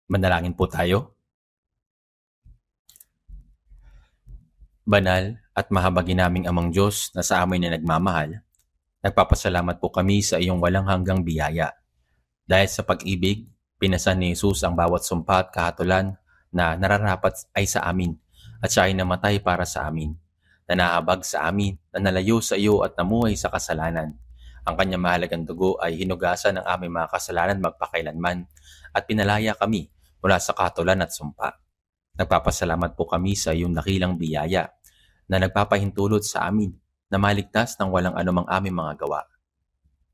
Manalangin po tayo. Banal at mahabagin naming Amang Diyos na sa amin na nagmamahal, nagpapasalamat po kami sa iyong walang hanggang biyaya. Dahil sa pag-ibig, pinasan ni Jesus ang bawat sumpa at kahatulan na nararapat ay sa amin at siya ay namatay para sa amin, na nahabag sa amin, na nalayo sa iyo at namuhay sa kasalanan. Ang kanyang mahalagang dugo ay hinugasan ng aming mga kasalanan magpakailanman at pinalaya kami mula sa kahatulan at sumpa. Nagpapasalamat po kami sa iyong dakilang biyaya na nagpapahintulot sa amin na maligtas ng walang anumang aming mga gawa.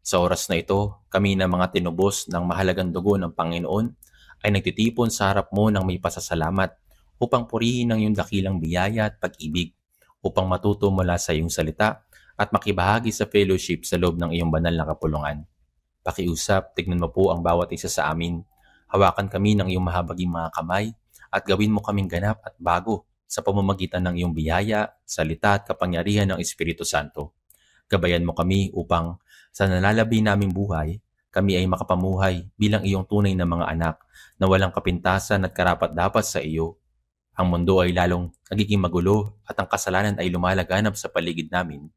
Sa oras na ito, kami na mga tinubos ng mahalagang dugo ng Panginoon ay nagtitipon sa harap mo ng may pasasalamat upang purihin ang iyong dakilang biyaya at pag-ibig, upang matuto mula sa iyong salita at makibahagi sa fellowship sa loob ng iyong banal na kapulungan. Pakiusap, tignan mo po ang bawat isa sa amin. Hawakan kami ng iyong mahabaging mga kamay at gawin mo kaming ganap at bago sa pamamagitan ng iyong biyaya, salita at kapangyarihan ng Espiritu Santo. Gabayan mo kami upang sa nalalabi naming buhay, kami ay makapamuhay bilang iyong tunay na mga anak na walang kapintasan at karapat-dapat sa iyo. Ang mundo ay lalong nagiging magulo at ang kasalanan ay lumalaganap sa paligid namin.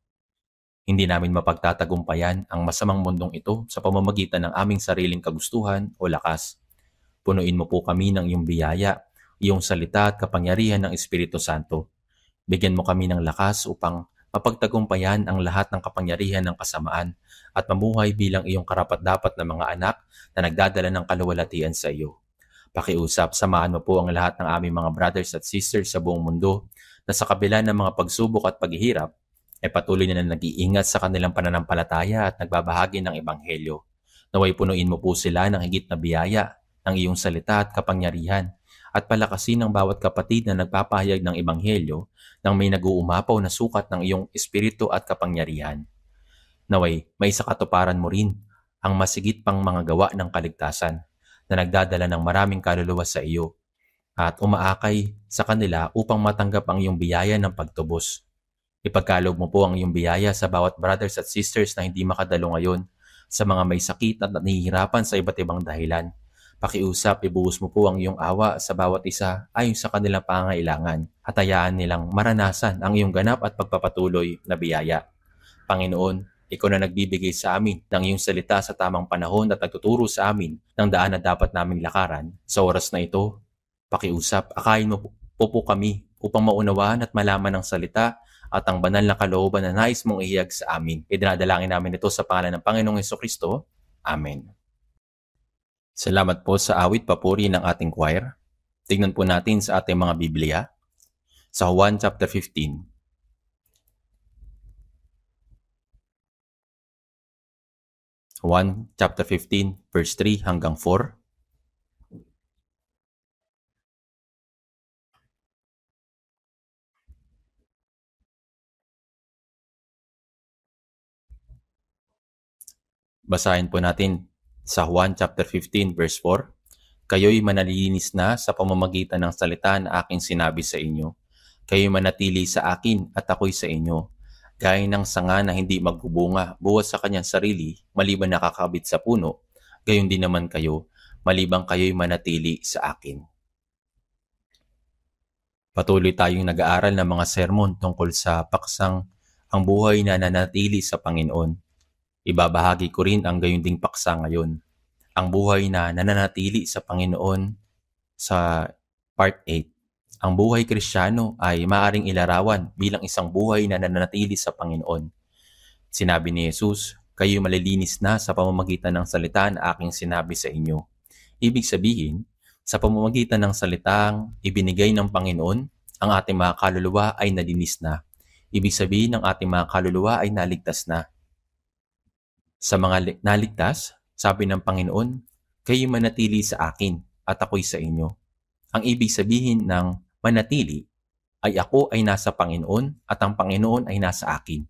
Hindi namin mapagtatagumpayan ang masamang mundong ito sa pamamagitan ng aming sariling kagustuhan o lakas. Punuin mo po kami ng iyong biyaya, iyong salita at kapangyarihan ng Espiritu Santo. Bigyan mo kami ng lakas upang mapagtagumpayan ang lahat ng kapangyarihan ng kasamaan at mamuhay bilang iyong karapat-dapat na mga anak na nagdadala ng kaluwalhatian sa iyo. Pakiusap, samahan mo po ang lahat ng aming mga brothers at sisters sa buong mundo na sa kabila ng mga pagsubok at paghihirap, ay patuloy na nag-iingat sa kanilang pananampalataya at nagbabahagi ng Ebanghelyo. Naway punuin mo po sila ng higit na biyaya ng iyong salita at kapangyarihan at palakasin ang bawat kapatid na nagpapahayag ng Ebanghelyo nang may nag-uumapaw na sukat ng iyong espiritu at kapangyarihan. Naway, may sakatuparan mo rin ang masigit pang mga gawa ng kaligtasan na nagdadala ng maraming kaluluwa sa iyo at umaakay sa kanila upang matanggap ang iyong biyaya ng pagtubos. Ipagkaloob mo po ang iyong biyaya sa bawat brothers at sisters na hindi makadalo ngayon, sa mga may sakit at nahihirapan sa iba't ibang dahilan. Pakiusap, ibuhos mo po ang iyong awa sa bawat isa ayon sa kanilang pangangailangan at hayaan nilang maranasan ang iyong ganap at pagpapatuloy na biyaya. Panginoon, ikaw na nagbibigay sa amin ng iyong salita sa tamang panahon at nagtuturo sa amin ng daan na dapat naming lakaran. Sa oras na ito, pakiusap, akayin mo po kami upang maunawaan at malaman ang salita at ang banal na kalooban na nais mong ihiyag sa amin. Idinadalangin namin ito sa pangalan ng Panginoong Hesukristo. Amen. Salamat po sa awit papuri ng ating choir. Tingnan po natin sa ating mga Biblia. Sa Juan chapter 15. Juan chapter 15 verse 3 hanggang 4. Basahin po natin sa Juan chapter 15 verse 4. Kayo'y manalilinis na sa pamamagitan ng salita na aking sinabi sa inyo. Kayo'y manatili sa akin at ako'y sa inyo. Gaya ng sanga na hindi magbubunga buwas sa kanyang sarili, maliban nakakabit sa puno, gayon din naman kayo, malibang kayo'y manatili sa akin. Patuloy tayong nag-aaral ng mga sermon tungkol sa paksang ang buhay na nanatili sa Panginoon. Ibabahagi ko rin ang gayon ding paksa ngayon. Ang buhay na nananatili sa Panginoon sa part 8. Ang buhay Kristiyano ay maaaring ilarawan bilang isang buhay na nananatili sa Panginoon. Sinabi ni Jesus, kayo malilinis na sa pamamagitan ng salita na aking sinabi sa inyo. Ibig sabihin, sa pamamagitan ng salitang ibinigay ng Panginoon, ang ating mga kaluluwa ay nalinis na. Ibig sabihin, ang ating mga kaluluwa ay naligtas na. Sa mga naligtas, sabi ng Panginoon, kayo manatili sa akin at ako'y sa inyo. Ang ibig sabihin ng manatili ay ako ay nasa Panginoon at ang Panginoon ay nasa akin.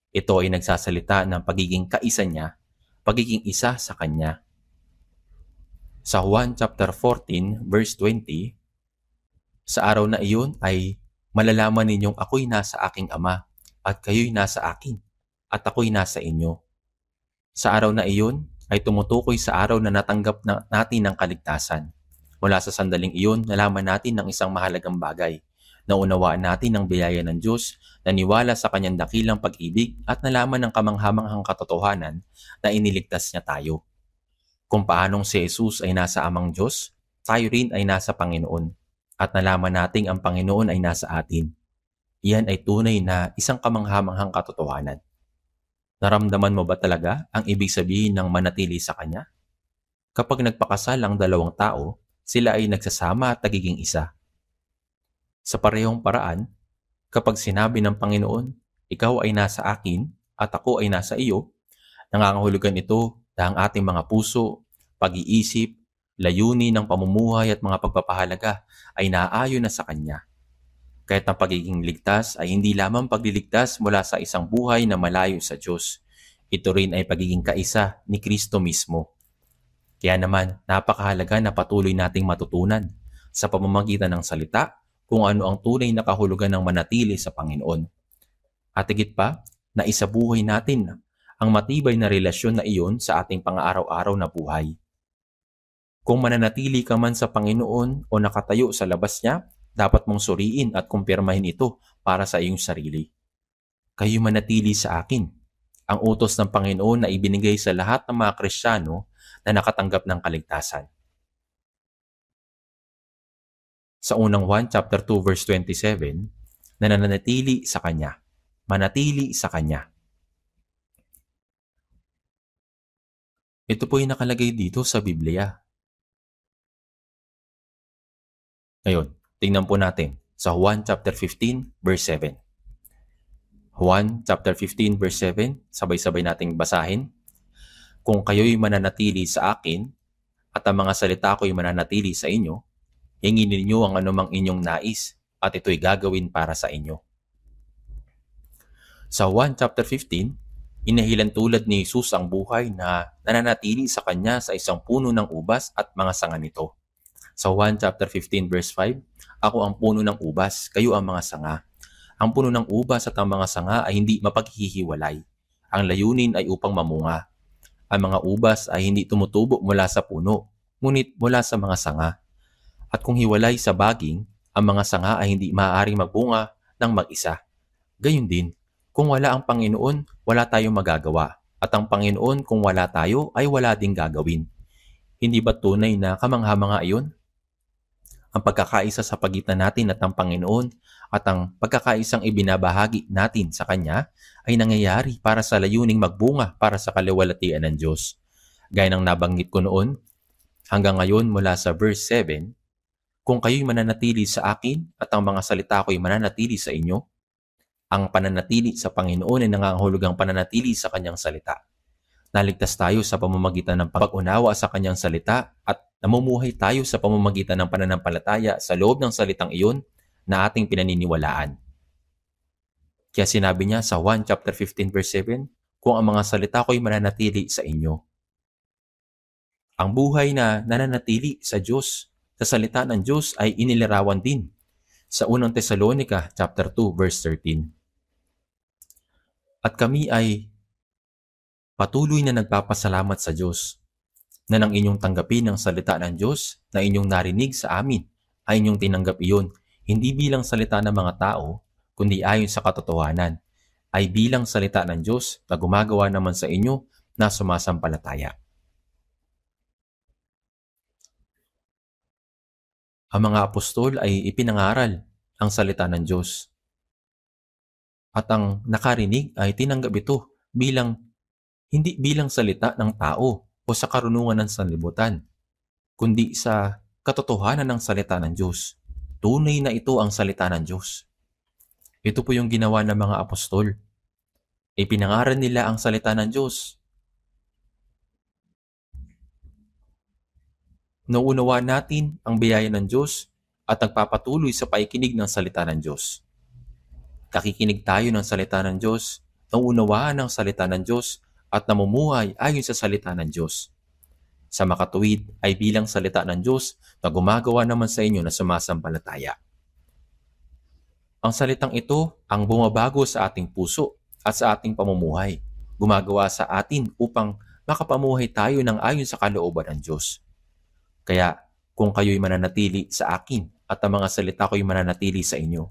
Ito ay nagsasalita ng pagiging kaisa niya, pagiging isa sa Kanya. Sa Juan chapter 14 verse 20, sa araw na iyon ay malalaman ninyong ako'y nasa aking Ama at kayo'y nasa akin at ako'y nasa inyo. Sa araw na iyon ay tumutukoy sa araw na natanggap natin ng kaligtasan. Mula sa sandaling iyon, nalaman natin ng isang mahalagang bagay. Naunawaan natin ang biyaya ng Diyos, naniwala sa kanyang dakilang pag-ibig at nalaman ng kamanghamanghang katotohanan na iniligtas niya tayo. Kung paanong si Jesus ay nasa Amang Diyos, tayo rin ay nasa Panginoon. At nalaman nating ang Panginoon ay nasa atin. Iyan ay tunay na isang kamanghamanghang katotohanan. Naramdaman mo ba talaga ang ibig sabihin ng manatili sa Kanya? Kapag nagpakasal ang dalawang tao, sila ay nagsasama at nagiging isa. Sa parehong paraan, kapag sinabi ng Panginoon, ikaw ay nasa akin at ako ay nasa iyo, nangangahulugan ito na ang ating mga puso, pag-iisip, layunin ng pamumuhay at mga pagpapahalaga ay naaayon na sa Kanya. Kahit ang pagiging ligtas ay hindi lamang pagliligtas mula sa isang buhay na malayo sa Diyos. Ito rin ay pagiging kaisa ni Kristo mismo. Kaya naman, napakahalaga na patuloy nating matutunan sa pamamagitan ng salita kung ano ang tunay na kahulugan ng manatili sa Panginoon. At higit pa, na isabuhay natin ang matibay na relasyon na iyon sa ating pang-araw-araw na buhay. Kung mananatili ka man sa Panginoon o nakatayo sa labas niya, dapat mong suriin at kumpirmahin ito para sa iyong sarili. Kayo manatili sa akin. Ang utos ng Panginoon na ibinigay sa lahat ng mga Kristiyano na nakatanggap ng kaligtasan. Sa unang Juan chapter 2 verse 27, nananatili sa Kanya. Manatili sa Kanya. Ito po yung nakalagay dito sa Biblia. Ngayon, tingnan po natin sa Juan chapter 15 verse 7. Juan chapter 15 verse 7, sabay-sabay nating basahin. Kung kayo'y mananatili sa akin at ang mga salita ko'y mananatili sa inyo, hingin ninyo ang anumang inyong nais at ito'y gagawin para sa inyo. Sa Juan chapter 15, inahilan tulad ni Jesus ang buhay na nananatili sa Kanya sa isang puno ng ubas at mga sanga nito. Sa Juan chapter 15 verse 5, ako ang puno ng ubas, kayo ang mga sanga. Ang puno ng ubas at ang mga sanga ay hindi mapaghihiwalay. Ang layunin ay upang mamunga. Ang mga ubas ay hindi tumutubo mula sa puno, ngunit mula sa mga sanga. At kung hiwalay sa baging, ang mga sanga ay hindi maaaring magbunga ng mag-isa. Gayun din, kung wala ang Panginoon, wala tayong magagawa. At ang Panginoon, kung wala tayo, ay wala ding gagawin. Hindi ba tunay na kamangha-mangha iyon? Ang pagkakaisa sa pagitan natin at ang Panginoon at ang pagkakaisang ibinabahagi natin sa Kanya ay nangyayari para sa layuning magbunga para sa kaluwalhatian ng Diyos. Gaya ng nabanggit ko noon, hanggang ngayon mula sa verse 7, kung kayo'y mananatili sa akin at ang mga salita ko'y mananatili sa inyo, ang pananatili sa Panginoon ay nangangahulugang pananatili sa Kanyang salita. Naligtas tayo sa pamamagitan ng pag-unawa sa Kanyang salita at namumuhay tayo sa pamamagitan ng pananampalataya sa loob ng salitang iyon na ating pinaniniwalaan. Kaya sinabi niya sa Juan chapter 15 verse 7, kung ang mga salita ko'y mananatili sa inyo. Ang buhay na nananatili sa Diyos, sa salita ng Diyos ay inilarawan din sa unang Tesalonica chapter 2 verse 13. At kami ay patuloy na nagpapasalamat sa Diyos na nang inyong tanggapin ang salita ng Diyos na inyong narinig sa amin ay inyong tinanggap iyon, hindi bilang salita ng mga tao, kundi ayon sa katotohanan, ay bilang salita ng Diyos na gumagawa naman sa inyo na sumasampalataya. Ang mga apostol ay ipinangaral ang salita ng Diyos. At ang nakarinig ay tinanggap ito hindi bilang salita ng tao o sa karunungan ng sanlibutan, kundi sa katotohanan ng salita ng Diyos. Tunay na ito ang salita ng Diyos. Ito po yung ginawa ng mga apostol. Ipinangaral nila ang salita ng Diyos. Nauunawa natin ang biyaya ng Diyos at nagpapatuloy sa paikinig ng salita ng Diyos. Nakikinig tayo ng salita ng Diyos, nauunawaan ang salita ng Diyos at namumuhay ayon sa salita ng Diyos. Sa makatuwid ay bilang salita ng Diyos na gumagawa naman sa inyo na sumasampalataya. Ang salitang ito ang bumabago sa ating puso at sa ating pamumuhay, gumagawa sa atin upang makapamuhay tayo ng ayon sa kalooban ng Diyos. Kaya kung kayo'y mananatili sa akin at ang mga salita ko'y mananatili sa inyo.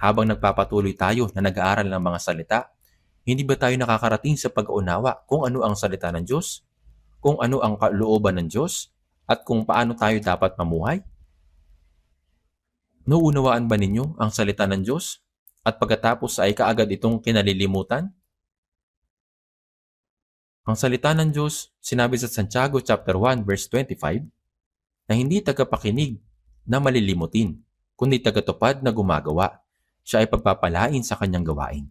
Habang nagpapatuloy tayo na nag-aaral ng mga salita, hindi ba tayo nakakarating sa pag-unawa kung ano ang salita ng Diyos, kung ano ang kalooban ng Diyos, at kung paano tayo dapat mamuhay? Nauunawaan ba ninyo ang salita ng Diyos at pagkatapos ay kaagad itong kinalilimutan? Ang salita ng Diyos, sinabi sa Santiago chapter 1 verse 25, na hindi tagapakinig na malilimutin, kundi tagatupad na gumagawa. Siya ay pagpapalain sa kanyang gawain.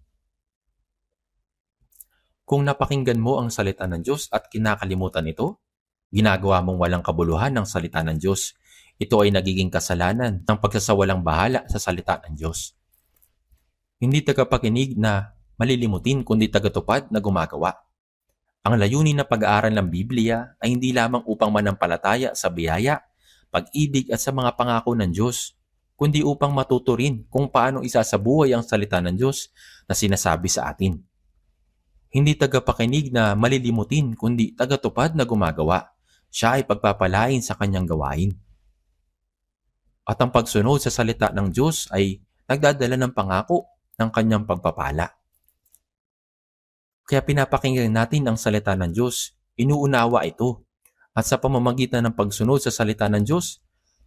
Kung napakinggan mo ang salita ng Diyos at kinakalimutan ito, ginagawa mong walang kabuluhan ng salita ng Diyos. Ito ay nagiging kasalanan ng pagsasawalang bahala sa salita ng Diyos. Hindi tagapakinig na malilimutin kundi tagatupad na gumagawa. Ang layunin na pag-aaral ng Biblia ay hindi lamang upang manampalataya sa biyaya, pag-ibig at sa mga pangako ng Diyos, kundi upang matuto rin kung paano isasabuhay ang salita ng Diyos na sinasabi sa atin. Hindi tagapakinig na malilimutin kundi tagatupad na gumagawa. Siya ay pagpapalain sa kanyang gawain. At ang pagsunod sa salita ng Diyos ay nagdadala ng pangako ng kanyang pagpapala. Kaya pinapakinggan natin ang salita ng Diyos, inuunawa ito, at sa pamamagitan ng pagsunod sa salita ng Diyos,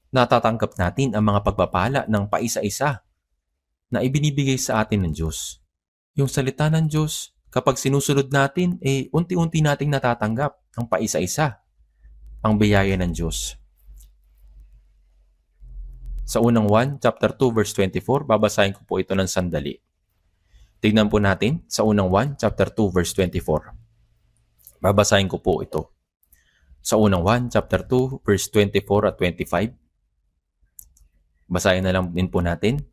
natatanggap natin ang mga pagpapala ng paisa-isa na ibinibigay sa atin ng Diyos. Yung salita ng Diyos, kapag sinusunod natin, unti-unti nating natatanggap ng paisa-isa ang biyaya ng Diyos. Sa unang 1, chapter 2, verse 24, babasahin ko po ito ng sandali. Tignan po natin sa unang 1, chapter 2, verse 24. Babasahin ko po ito. Sa unang 1, chapter 2, verse 24 at 25. Basahin na lang din po natin.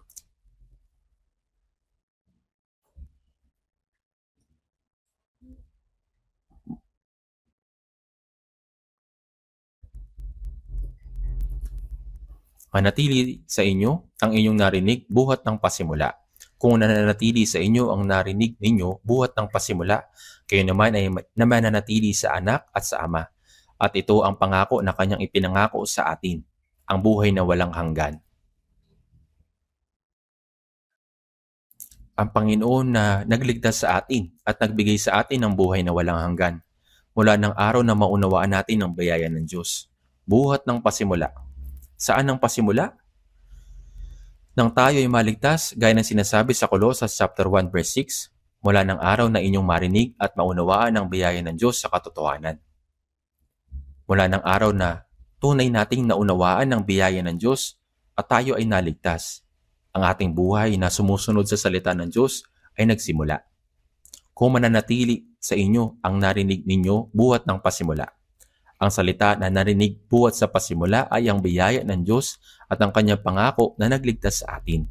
Manatili sa inyo ang inyong narinig buhat ng pasimula. Kung nananatili sa inyo ang narinig ninyo buhat ng pasimula, kayo naman ay mananatili sa anak at sa ama. At ito ang pangako na kanyang ipinangako sa atin, ang buhay na walang hanggan. Ang Panginoon na nagligtas sa atin at nagbigay sa atin ng buhay na walang hanggan. Mula ng araw na maunawaan natin ang biyaya ng Diyos. Buhat ng pasimula. Saan ang pasimula? Nang tayo ay maligtas, gaya ng sinasabi sa Colossus chapter 1 verse 6, mula ng araw na inyong marinig at maunawaan ang biyaya ng Diyos sa katotohanan. Mula ng araw na tunay nating naunawaan ang biyaya ng Diyos at tayo ay naligtas, ang ating buhay na sumusunod sa salita ng Diyos ay nagsimula. Kung mananatili sa inyo ang narinig ninyo buhat ng pasimula. Ang salita na narinig buhat sa pasimula ay ang biyaya ng Diyos at ang kanyang pangako na nagligtas sa atin.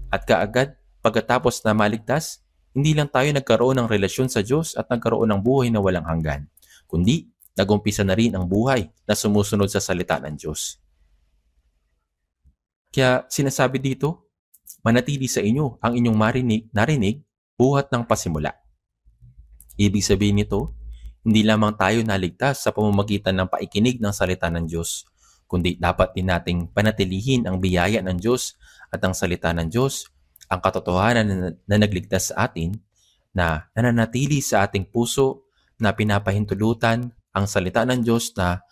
At kaagad, pagkatapos na maligtas, hindi lang tayo nagkaroon ng relasyon sa Diyos at nagkaroon ng buhay na walang hanggan, kundi nag-umpisa na rin ang buhay na sumusunod sa salita ng Diyos. Kaya sinasabi dito, manatili sa inyo ang inyong narinig buhat ng pasimula. Ibig sabihin nito, hindi lamang tayo naligtas sa pamamagitan ng paikinig ng salita ng Diyos, kundi dapat din nating panatilihin ang biyaya ng Diyos at ang salita ng Diyos, ang katotohanan na nagligtas sa atin, na nananatili sa ating puso, na pinapahintulutan ang salita ng Diyos na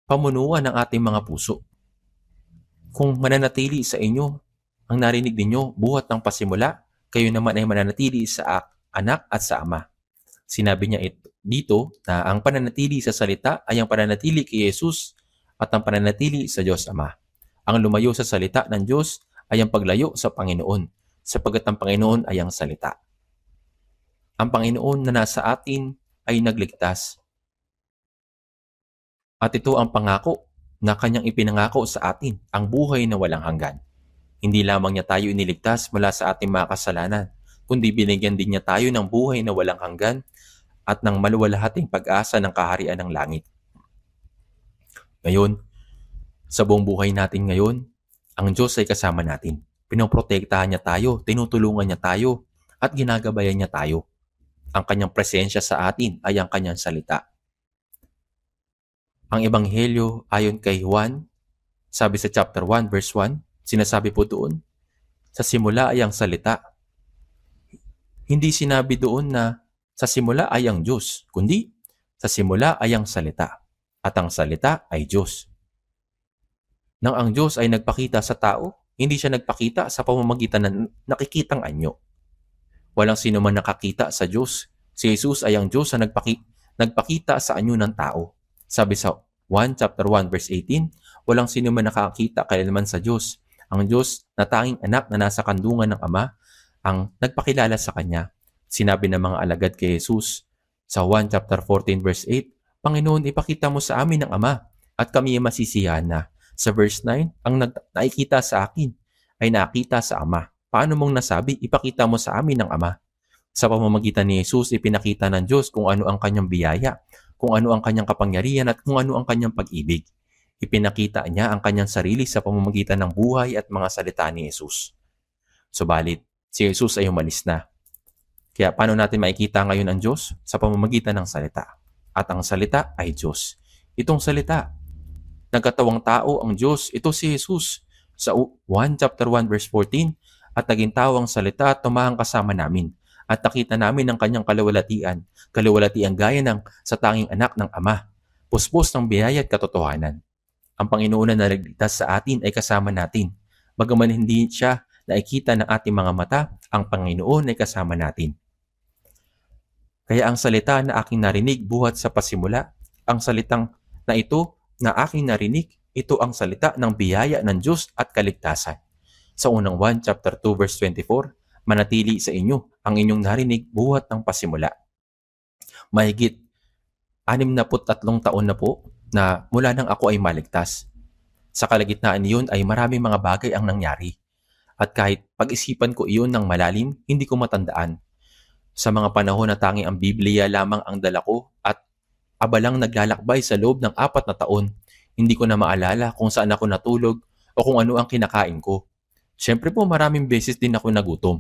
pamunuan ng ating mga puso. Kung mananatili sa inyo ang narinig ninyo buhat ng pasimula, kayo naman ay mananatili sa anak at sa ama. Sinabi niya dito na ang pananatili sa salita ay ang pananatili kay Jesus at ang pananatili sa Diyos Ama. Ang lumayo sa salita ng Diyos ay ang paglayo sa Panginoon, sapagkat ang Panginoon ay ang salita. Ang Panginoon na nasa atin ay nagligtas. At ito ang pangako na kanyang ipinangako sa atin, ang buhay na walang hanggan. Hindi lamang niya tayo iniligtas mula sa ating mga kasalanan, kundi binigyan din niya tayo ng buhay na walang hanggan at ng maluwalhating pag-asa ng kaharian ng langit. Ngayon, sa buong buhay natin ngayon, ang Diyos ay kasama natin. Pinoprotektahan niya tayo, tinutulungan niya tayo, at ginagabayan niya tayo. Ang kanyang presensya sa atin ay ang kanyang salita. Ang Ebanghelyo ayon kay Juan, sabi sa chapter 1 verse 1, sinasabi po doon, sa simula ay ang salita. Hindi sinabi doon na sa simula ay ang Diyos, kundi sa simula ay ang salita, at ang salita ay Diyos. Nang ang Diyos ay nagpakita sa tao, hindi siya nagpakita sa pamamagitan ng nakikitang anyo. Walang sino man nakakita sa Diyos. Si Jesus ay ang Diyos na nagpakita sa anyo ng tao. Sabi sa 1 chapter 1 verse 18, walang sino man nakakita kailanman sa Diyos. Ang Diyos na tanging anak na nasa kandungan ng Ama ang nagpakilala sa Kanya. Sinabi ng mga alagad kay Jesus sa 1 chapter 14 verse 8, Panginoon, ipakita mo sa amin ang Ama at kami ay masisiyahan na. Sa verse 9, ang nakikita sa akin ay nakita sa Ama. Paano mong nasabi, ipakita mo sa amin ang Ama? Sa pamamagitan ni Jesus, ipinakita ng Diyos kung ano ang kanyang biyaya, kung ano ang kanyang kapangyarihan at kung ano ang kanyang pag-ibig. Ipinakita niya ang kanyang sarili sa pamamagitan ng buhay at mga salita ni Jesus. Subalit, si Jesus ay umalis na. Kaya paano natin makikita ngayon ang Diyos? Sa pamamagitan ng salita. At ang salita ay Diyos. Itong salita, nagkatawang tao ang Diyos. Ito si Jesus. Sa 1 chapter 1 verse 14, at naging tao ang salita at tumahang kasama namin. At nakita namin ang kanyang kaluwalhatian gaya ng sa tanging anak ng Ama, puspos ng biyaya at katotohanan. Ang Panginoon na naligtas sa atin ay kasama natin. Bagaman hindi siya nakikita ng ating mga mata, ang Panginoon ay kasama natin. Kaya ang salita na aking narinig buhat sa pasimula, ang salitang na ito na aking narinig, ito ang salita ng biyaya ng Diyos at kaligtasan. Sa unang 1 chapter 2 verse 24, manatili sa inyo ang inyong narinig buhat ng pasimula. Mahigit 63 taon na po na mula nang ako ay maligtas. Sa kalagitnaan niyon ay maraming mga bagay ang nangyari. At kahit pag-isipan ko iyon ng malalim, hindi ko matandaan. Sa mga panahon na tanging ang Biblia lamang ang dala ko at abalang naglalakbay sa loob ng 4 na taon, hindi ko na maalala kung saan ako natulog o kung ano ang kinakain ko. Siyempre po maraming beses din ako nagutom.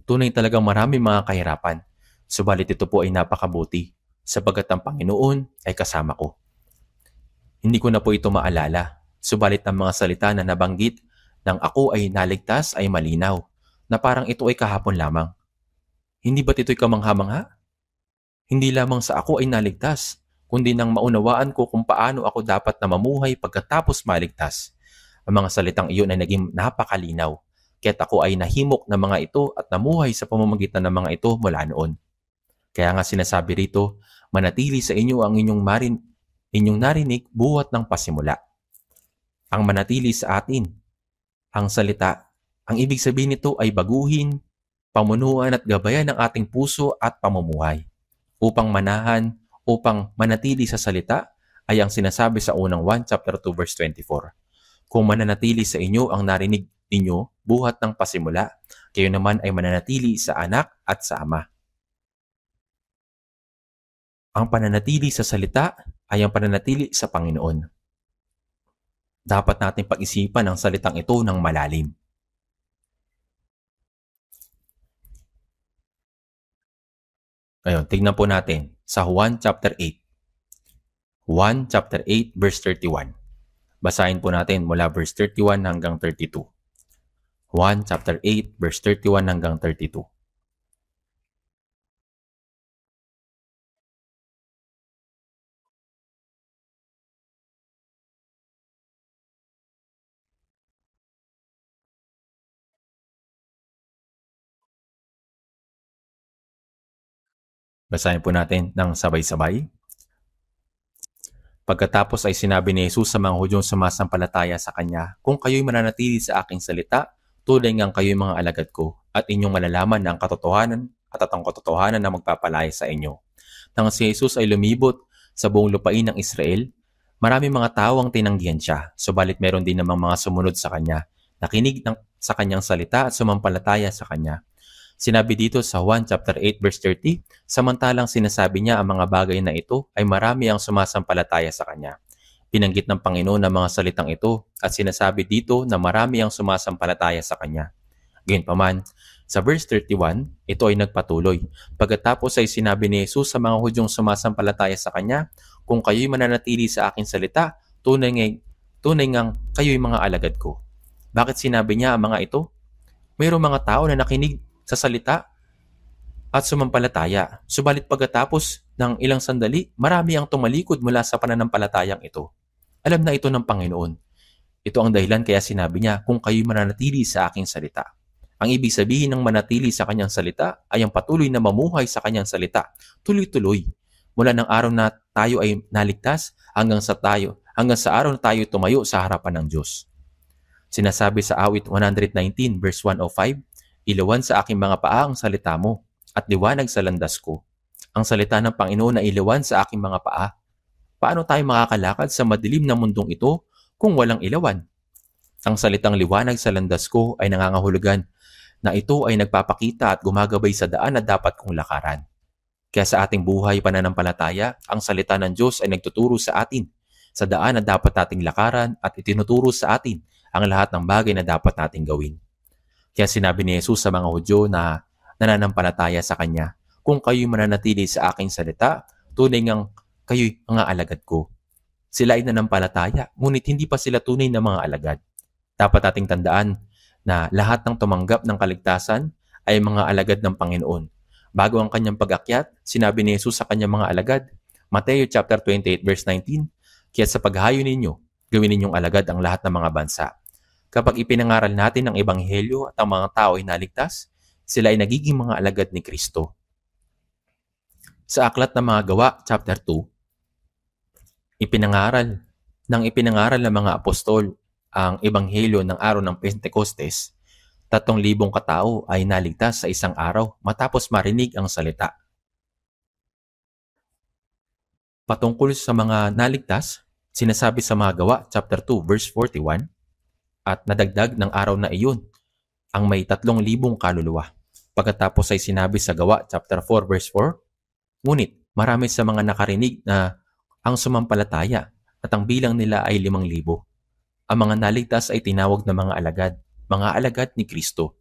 Tunay talagang maraming mga kahirapan. Subalit ito po ay napakabuti sapagkat ang Panginoon ay kasama ko. Hindi ko na po ito maalala. Subalit ang mga salita na nabanggit nang ako ay naligtas ay malinaw na parang ito ay kahapon lamang. Hindi ba't ito'y kamangha-mangha? Hindi lamang sa ako ay naligtas, kundi nang maunawaan ko kung paano ako dapat na mamuhay pagkatapos maligtas. Ang mga salitang iyon ay naging napakalinaw, kaya't ako ay nahimok na mga ito at namuhay sa pamamagitan ng mga ito mula noon. Kaya nga sinasabi rito, manatili sa inyo ang inyong narinig buhat ng pasimula. Ang manatili sa atin, ang salita, ang ibig sabihin nito ay baguhin, pamunuan at gabayan ng ating puso at pamumuhay. Upang manahan, upang manatili sa salita, ay ang sinasabi sa unang 1 chapter 2 verse 24. Kung mananatili sa inyo ang narinig ninyo buhat ng pasimula, kayo naman ay mananatili sa anak at sa Ama. Ang pananatili sa salita ay ang pananatili sa Panginoon. Dapat natin pag-isipan ang salitang ito ng malalim. Ngayon, tignan po natin sa Juan chapter 8. Juan chapter 8 verse 31. Basahin po natin mula verse 31 hanggang 32. Juan chapter 8 verse 31 hanggang 32. Basahin po natin ng sabay-sabay. Pagkatapos ay sinabi ni Jesus sa mga Hudyong sumasampalataya sa Kanya, kung kayo'y mananatili sa aking salita, tunay ngang kayo'y mga alagad ko, at inyong malalaman na ang katotohanan at ang katotohanan na magpapalaya sa inyo. Nang si Jesus ay lumibot sa buong lupain ng Israel, maraming mga tao ang tinanggihan siya, subalit meron din namang mga sumunod sa Kanya, nakinig sa Kanyang salita at sumampalataya sa Kanya. Sinabi dito sa 1 chapter 8 verse 30, samantalang sinasabi niya ang mga bagay na ito ay marami ang sumasampalataya sa Kanya. Binanggit ng Panginoon ang mga salitang ito at sinasabi dito na marami ang sumasampalataya sa Kanya. Gayunpaman, sa verse 31, ito ay nagpatuloy. Pagkatapos ay sinabi ni Jesus sa mga Hudyong sumasampalataya sa Kanya, kung kayo'y mananatili sa aking salita, tunay ngang kayo'y mga alagad ko. Bakit sinabi niya ang mga ito? Mayroong mga tao na nakinig sa salita at sumampalataya. Subalit pagkatapos ng ilang sandali, marami ang tumalikod mula sa pananampalatayang ito. Alam na ito ng Panginoon. Ito ang dahilan kaya sinabi niya, kung kayo'y mananatili sa aking salita. Ang ibig sabihin ng manatili sa kanyang salita ay ang patuloy na mamuhay sa kanyang salita, tuloy-tuloy. Mula ng araw na tayo ay naligtas hanggang sa araw na tayo tumayo sa harapan ng Diyos. Sinasabi sa awit 119 verse 105, "Ilawan sa aking mga paa ang salita mo at liwanag sa landas ko." Ang salita ng Panginoon na ilawan sa aking mga paa. Paano tayo makakalakad sa madilim na mundong ito kung walang ilawan? Ang salitang liwanag sa landas ko ay nangangahulugan na ito ay nagpapakita at gumagabay sa daan na dapat kong lakaran. Kaya sa ating buhay pananampalataya, ang salita ng Diyos ay nagtuturo sa atin sa daan na dapat nating lakaran at itinuturo sa atin ang lahat ng bagay na dapat nating gawin. Kaya sinabi ni Jesus sa mga Hudyo na nananampalataya sa Kanya, kung kayo'y mananatili sa aking salita, tunay ngang kayo'y mga alagad ko. Sila ay nanampalataya, ngunit hindi pa sila tunay na mga alagad. Dapat nating tandaan na lahat ng tumanggap ng kaligtasan ay mga alagad ng Panginoon. Bago ang kanyang pag-akyat, sinabi ni Jesus sa kanyang mga alagad, Mateo chapter 28 verse 19, "Kaya sa paghayo ninyo, gawin ninyong alagad ang lahat ng mga bansa." Kapag ipinangaral natin ang Ebanghelyo at ang mga tao ay naligtas, sila ay nagiging mga alagad ni Kristo. Sa aklat ng mga gawa, chapter 2, ipinangaral ng mga apostol ang Ebanghelyo ng araw ng Pentecostes. 3,000 katao ay naligtas sa isang araw matapos marinig ang salita. Patungkol sa mga naligtas, sinasabi sa mga gawa, chapter 2, verse 41, "At nadagdag ng araw na iyon ang may 3,000 kaluluwa." Pagkatapos ay sinabi sa gawa, chapter 4, verse 4, "Ngunit marami sa mga nakarinig na ang sumampalataya at ang bilang nila ay 5,000. Ang mga naligtas ay tinawag na mga alagad ni Kristo.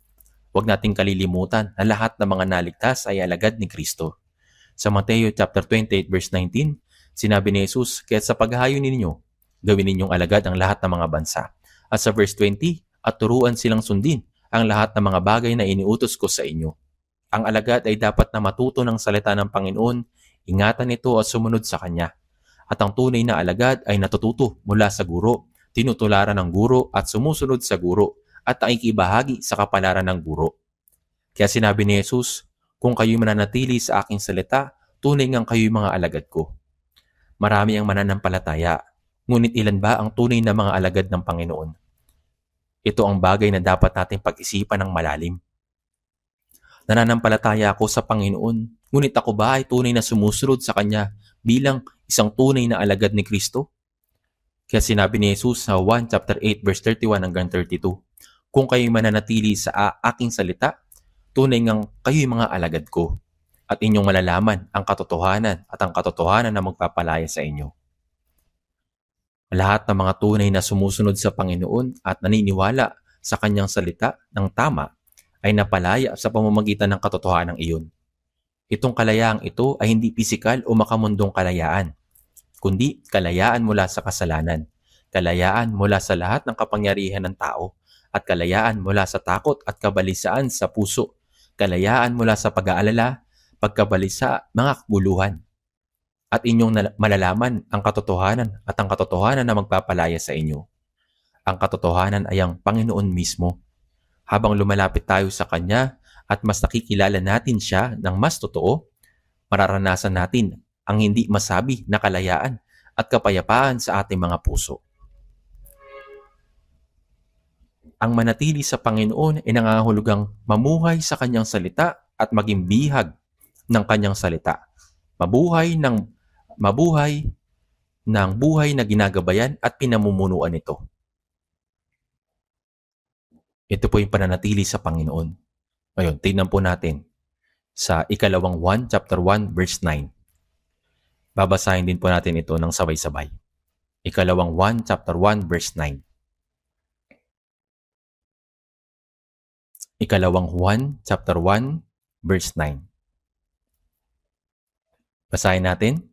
Huwag nating kalilimutan na lahat ng mga naligtas ay alagad ni Kristo. Sa Mateo chapter 28 verse 19, sinabi ni Jesus, "Kaya sa paghahayo ninyo, gawin ninyong alagad ang lahat ng mga bansa." At sa verse 20, "At turuan silang sundin ang lahat ng mga bagay na iniutos ko sa inyo." Ang alagad ay dapat na matuto ng salita ng Panginoon, ingatan ito at sumunod sa Kanya. At ang tunay na alagad ay natututo mula sa guro, tinutularan ng guro at sumusunod sa guro at nakikibahagi sa kapalaran ng guro. Kaya sinabi ni Jesus, "Kung kayo'y mananatili sa aking salita, tunay ngang kayo'y mga alagad ko." Marami ang mananampalataya, ngunit ilan ba ang tunay na mga alagad ng Panginoon? Ito ang bagay na dapat nating pag-isipan ng malalim. Nananampalataya ako sa Panginoon, ngunit ako ba ay tunay na sumusunod sa Kanya bilang isang tunay na alagad ni Kristo? Kaya sinabi ni Jesus sa 1 chapter 8 verse 31 hanggang 32, "Kung kayo'y mananatili sa aking salita, tunay ngang kayo'y mga alagad ko, at inyong malalaman ang katotohanan at ang katotohanan na magpapalaya sa inyo." Lahat ng mga tunay na sumusunod sa Panginoon at naniniwala sa Kanyang salita ng tama ay napalaya sa pamamagitan ng katotohanan iyon. Itong kalayaang ito ay hindi pisikal o makamundong kalayaan, kundi kalayaan mula sa kasalanan, kalayaan mula sa lahat ng kapangyarihan ng tao, at kalayaan mula sa takot at kabalisaan sa puso, kalayaan mula sa pag-aalala, pagkabalisa, mga kabuluhan. At inyong malalaman ang katotohanan at ang katotohanan na magpapalaya sa inyo. Ang katotohanan ay ang Panginoon mismo. Habang lumalapit tayo sa Kanya at mas nakikilala natin Siya ng mas totoo, mararanasan natin ang hindi masabi na kalayaan at kapayapaan sa ating mga puso. Ang manatili sa Panginoon ay nangangahulugang mamuhay sa Kanyang salita at maging bihag ng Kanyang salita. Mabuhay ng buhay na ginagabayan at pinamumunuan nito. Ito po yung pananatili sa Panginoon. Ngayon, tingnan po natin sa ikalawang 1, chapter 1, verse 9. Babasahin din po natin ito ng sabay-sabay. Ikalawang 1, chapter 1, verse 9. Ikalawang 1, chapter 1, verse 9. Basahin natin.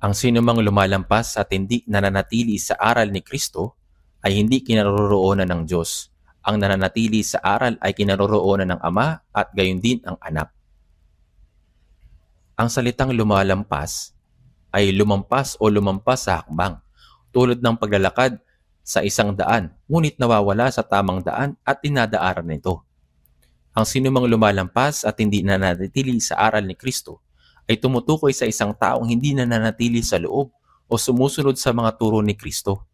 Ang sinumang lumalampas at hindi nananatili sa aral ni Kristo ay hindi kinaroroonan ng Diyos. Ang nananatili sa aral ay kinaroroonan ng Ama at gayon din ang Anak. Ang salitang lumalampas ay lumampas o lumampas sa hakbang, tulad ng paglalakad sa isang daan, ngunit nawawala sa tamang daan at dinadaanan nito. Ang sinumang lumalampas at hindi nananatili sa aral ni Kristo ay tumutukoy sa isang taong hindi nananatili sa loob o sumusunod sa mga turo ni Kristo.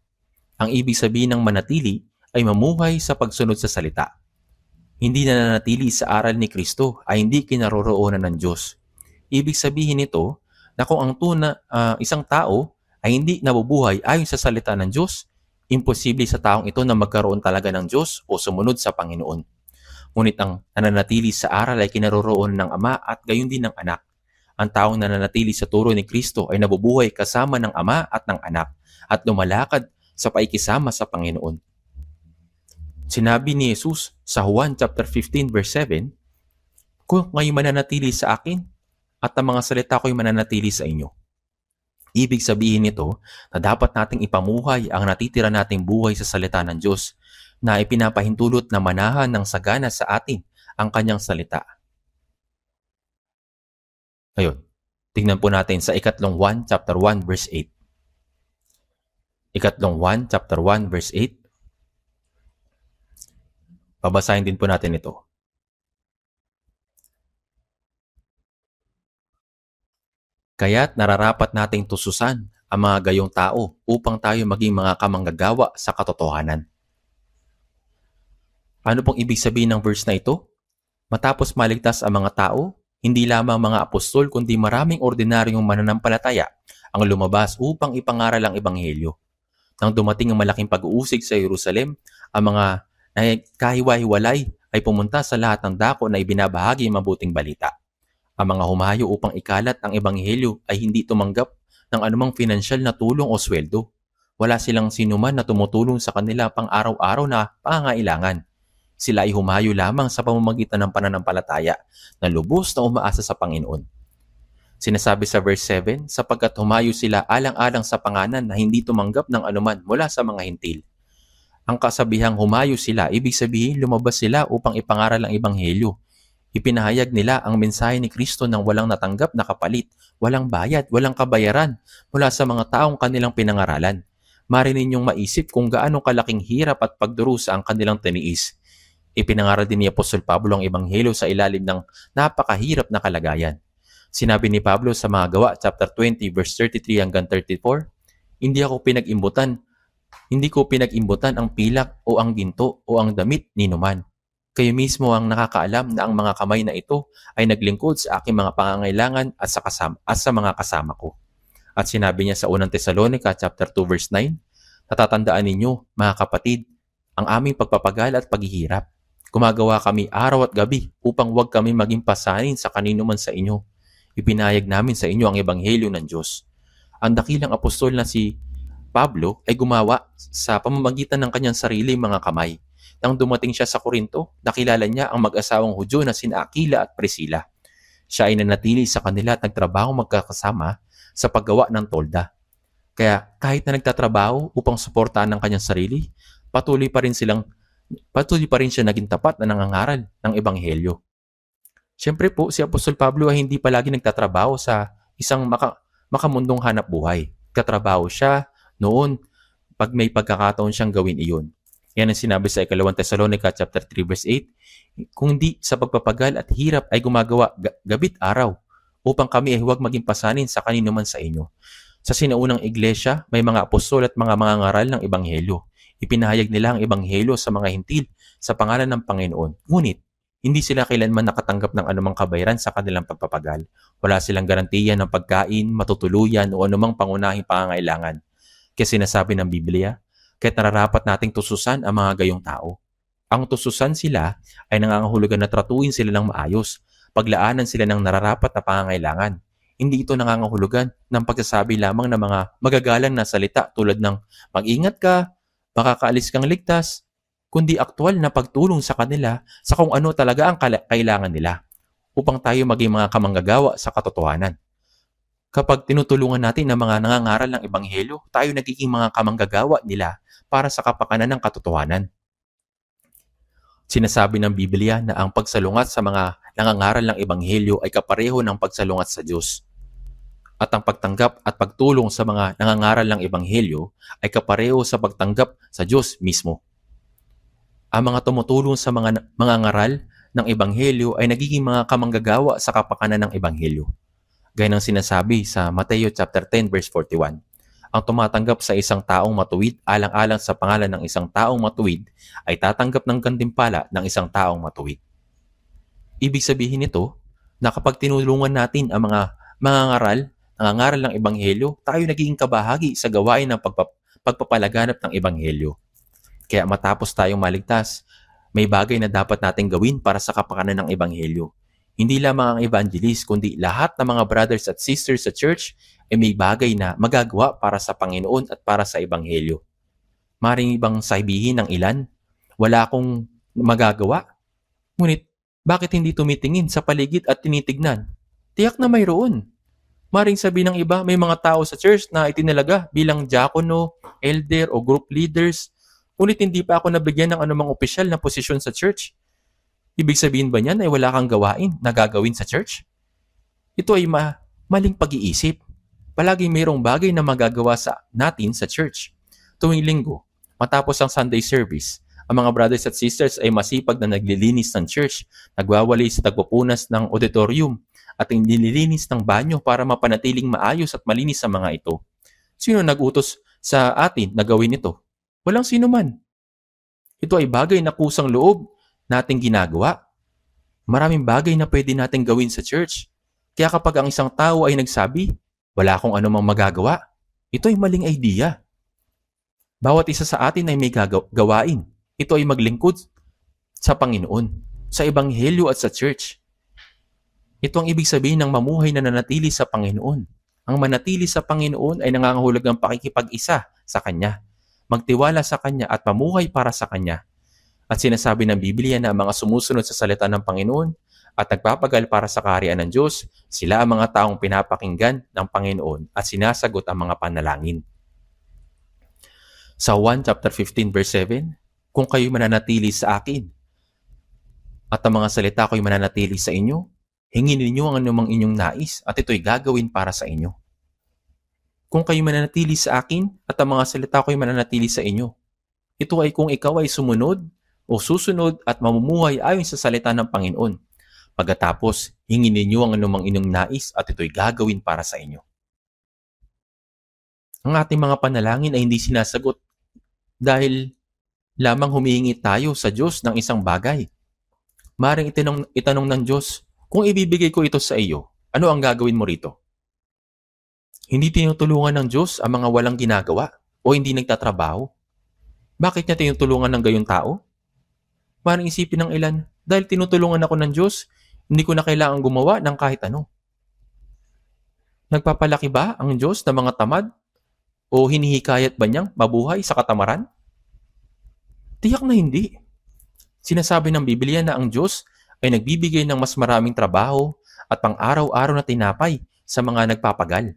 Ang ibig sabihin ng manatili ay mamuhay sa pagsunod sa salita. Hindi nananatili sa aral ni Kristo ay hindi kinaroroonan ng Diyos. Ibig sabihin nito na kung ang isang tao ay hindi nabubuhay ayon sa salita ng Diyos, imposible sa taong ito na magkaroon talaga ng Diyos o sumunod sa Panginoon. Ngunit ang nananatili sa aral ay kinaroroonan ng Ama at gayon din ng Anak. Ang taong nananatili sa turo ni Kristo ay nabubuhay kasama ng Ama at ng Anak at lumalakad sa paikisama sa Panginoon. Sinabi ni Jesus sa Juan chapter 15 verse 7, "Kung kayo mananatili sa akin at ang mga salita ko'y mananatili sa inyo." Ibig sabihin nito na dapat nating ipamuhay ang natitira nating buhay sa salita ng Diyos na ipinapahintulot na manahan ng sagana sa atin ang kanyang salita. Ngayon, tingnan po natin sa ikatlong 1 chapter 1 verse 8. Ikatlong 1 chapter 1 verse 8. Babasahin din po natin ito. Kaya't nararapat nating tususan ang mga gayong tao upang tayo maging mga kamanggagawa sa katotohanan. Ano pong ibig sabihin ng verse na ito? Matapos maligtas ang mga tao, hindi lamang mga apostol kundi maraming ordinaryong mananampalataya ang lumabas upang ipangaral ang ebanghelyo. Nang dumating ang malaking pag-uusig sa Jerusalem, ang mga kahiwa-hiwalay ay pumunta sa lahat ng dako na ibinabahagi ang mabuting balita. Ang mga humayo upang ikalat ang ebanghelyo ay hindi tumanggap ng anumang pinansyal na tulong o sweldo. Wala silang sinuman na tumutulong sa kanila pang araw-araw na pangangailangan. Sila ay humayo lamang sa pamamagitan ng pananampalataya na lubos na umaasa sa Panginoon. Sinasabi sa verse 7, sapagkat humayo sila alang-alang sa panganan na hindi tumanggap ng anuman mula sa mga hintil. Ang kasabihang humayo sila, ibig sabihin lumabas sila upang ipangaral ang ebanghelyo. Ipinahayag nila ang mensahe ni Kristo nang walang natanggap na kapalit, walang bayad, walang kabayaran mula sa mga taong kanilang pinangaralan. Maaari ninyong maisip kung gaano kalaking hirap at pagdurusa ang kanilang tiniis. Ipinangaral din ni Apostol Pablo ang ebanghelyo sa ilalim ng napakahirap na kalagayan. Sinabi ni Pablo sa mga Gawa chapter 20 verse 33 hanggang 34, hindi ko pinag-imbutan ang pilak o ang ginto o ang damit ni numan. Kayo mismo ang nakakaalam na ang mga kamay na ito ay naglingkod sa aking mga pangangailangan at sa mga kasama ko. At sinabi niya sa unang Tesalonica chapter 2 verse 9, natatandaan ninyo, mga kapatid, ang aming pagpapagal at paghihirap. Gumagawa kami araw at gabi upang huwag kami maging pasanin sa kanino man sa inyo. Ipinahayag namin sa inyo ang ebanghelyo ng Diyos. Ang dakilang apostol na si Pablo ay gumawa sa pamamagitan ng kanyang sariling mga kamay. Nang dumating siya sa Korinto, nakilala niya ang mag-asawang Hudyo na sina Aquila at Priscilla. Siya ay nanatili sa kanila at nagtrabaho magkakasama sa paggawa ng tolda. Kaya kahit na nagtatrabaho upang suportahan ang kanyang sarili, patuloy pa rin siya naging tapat na nangangaral ng ebanghelyo. Siyempre po, si Apostol Pablo ay hindi palagi nagtatrabaho sa isang makamundong hanap buhay. Nagtatrabaho siya noon pag may pagkakataon siyang gawin iyon. Yan ang sinabi sa ikalawang Tesalonica chapter 3 verse 8, kung di sa pagpapagal at hirap ay gumagawa gabit araw upang kami ay huwag maging pasanin sa kanino man sa inyo. Sa sinaunang iglesia, may mga apostol at mga mangangaral ng ebanghelyo. Ipinahayag nila ang ebanghelyo sa mga hintil sa pangalan ng Panginoon. Ngunit, hindi sila kailanman nakatanggap ng anumang kabayaran sa kanilang pagpapagal. Wala silang garantiya ng pagkain, matutuluyan o anumang pangunahing pangangailangan. Kaya sinasabi ng Biblia, kaya't nararapat nating tususan ang mga gayong tao. Ang tususan sila ay nangangahulugan na tratuin sila ng maayos, paglaanan sila ng nararapat na pangangailangan. Hindi ito nangangahulugan ng pagsasabi lamang ng mga magagalang na salita tulad ng mag-ingat ka, makakaalis kang ligtas, kundi aktual na pagtulong sa kanila sa kung ano talaga ang kailangan nila upang tayo maging mga kamanggagawa sa katotohanan. Kapag tinutulungan natin ang mga nangangaral ng Ebanghelyo, tayo nagiging mga kamanggagawa nila para sa kapakanan ng katotohanan. Sinasabi ng Biblia na ang pagsalungat sa mga nangangaral ng Ebanghelyo ay kapareho ng pagsalungat sa Diyos. At ang pagtanggap at pagtulong sa mga nangangaral ng Ebanghelyo ay kapareho sa pagtanggap sa Diyos mismo. Ang mga tumutulong sa mga ngaral ng Ebanghelyo ay nagiging mga kamanggagawa sa kapakanan ng Ebanghelyo. Gaya ng sinasabi sa Mateo chapter 10 verse 41. Ang tumatanggap sa isang taong matuwid alang-alang sa pangalan ng isang taong matuwid ay tatanggap ng gantimpala ng isang taong matuwid. Ibig sabihin nito na kapag tinulungan natin ang mga nangangaral ng Ebanghelyo, tayo nagiging kabahagi sa gawain ng pagpapalaganap ng Ebanghelyo. Kaya matapos tayong maligtas, may bagay na dapat nating gawin para sa kapakanan ng Ebanghelyo. Hindi lamang ang evangelist, kundi lahat ng mga brothers at sisters sa church ay may bagay na magagawa para sa Panginoon at para sa Ebanghelyo. Maring ibang sabihin ng ilan, wala akong magagawa. Ngunit, bakit hindi tumitingin sa paligid at tinitignan? Tiyak na mayroon. Maring sabi ng iba, may mga tao sa church na itinalaga bilang diakono, elder o group leaders, ngunit hindi pa ako nabigyan ng anumang opisyal na posisyon sa church. Ibig sabihin ba niyan ay wala kang gawain na gagawin sa church? Ito ay maling pag-iisip. Palaging mayroong bagay na magagawa natin sa church. Tuwing linggo, matapos ang Sunday service, ang mga brothers at sisters ay masipag na naglilinis ng church, nagwawali sa tagpupunas ng auditorium, at nililinis ng banyo para mapanatiling maayos at malinis ang mga ito. Sino nag-utos sa atin na gawin ito? Walang sino man. Ito ay bagay na kusang loob nating ginagawa. Maraming bagay na pwede nating gawin sa church. Kaya kapag ang isang tao ay nagsabi, wala akong anumang magagawa, ito ay maling idea. Bawat isa sa atin ay may gawain. Ito ay maglingkod sa Panginoon, sa Ebanghelyo at sa church. Ito ang ibig sabihin ng mamuhay na nanatili sa Panginoon. Ang manatili sa Panginoon ay nangangahulugang pakikipag-isa sa Kanya, magtiwala sa Kanya at mamuhay para sa Kanya. At sinasabi ng Biblia na ang mga sumusunod sa salita ng Panginoon at nagpapagal para sa kaharian ng Diyos, sila ang mga taong pinapakinggan ng Panginoon at sinasagot ang mga panalangin. Sa 1 chapter 15 verse 7, kung kayo mananatili sa akin at ang mga salita ko'y mananatili sa inyo, hingin ninyo ang anumang inyong nais at ito'y gagawin para sa inyo. Kung kayo mananatili sa akin at ang mga salita ko'y mananatili sa inyo, ito ay kung ikaw ay sumunod o susunod at mamumuhay ayon sa salita ng Panginoon. Pagkatapos, hingin ninyo ang anumang inyong nais at ito'y gagawin para sa inyo. Ang ating mga panalangin ay hindi sinasagot dahil lamang humihingi tayo sa Diyos ng isang bagay. Maring itanong ng Diyos, kung ibibigay ko ito sa iyo, ano ang gagawin mo rito? Hindi tinutulungan ng Diyos ang mga walang ginagawa o hindi nagtatrabaho. Bakit niya tinutulungan ng gayong tao? Maring isipin ng ilan, dahil tinutulungan ako ng Diyos, hindi ko na kailangan gumawa ng kahit ano. Nagpapalaki ba ang Diyos ng mga tamad? O hinihikayat ba niyang mabuhay sa katamaran? Tiyak na hindi. Sinasabi ng Biblia na ang Diyos ay nagbibigay ng mas maraming trabaho at pang-araw-araw na tinapay sa mga nagpapagal.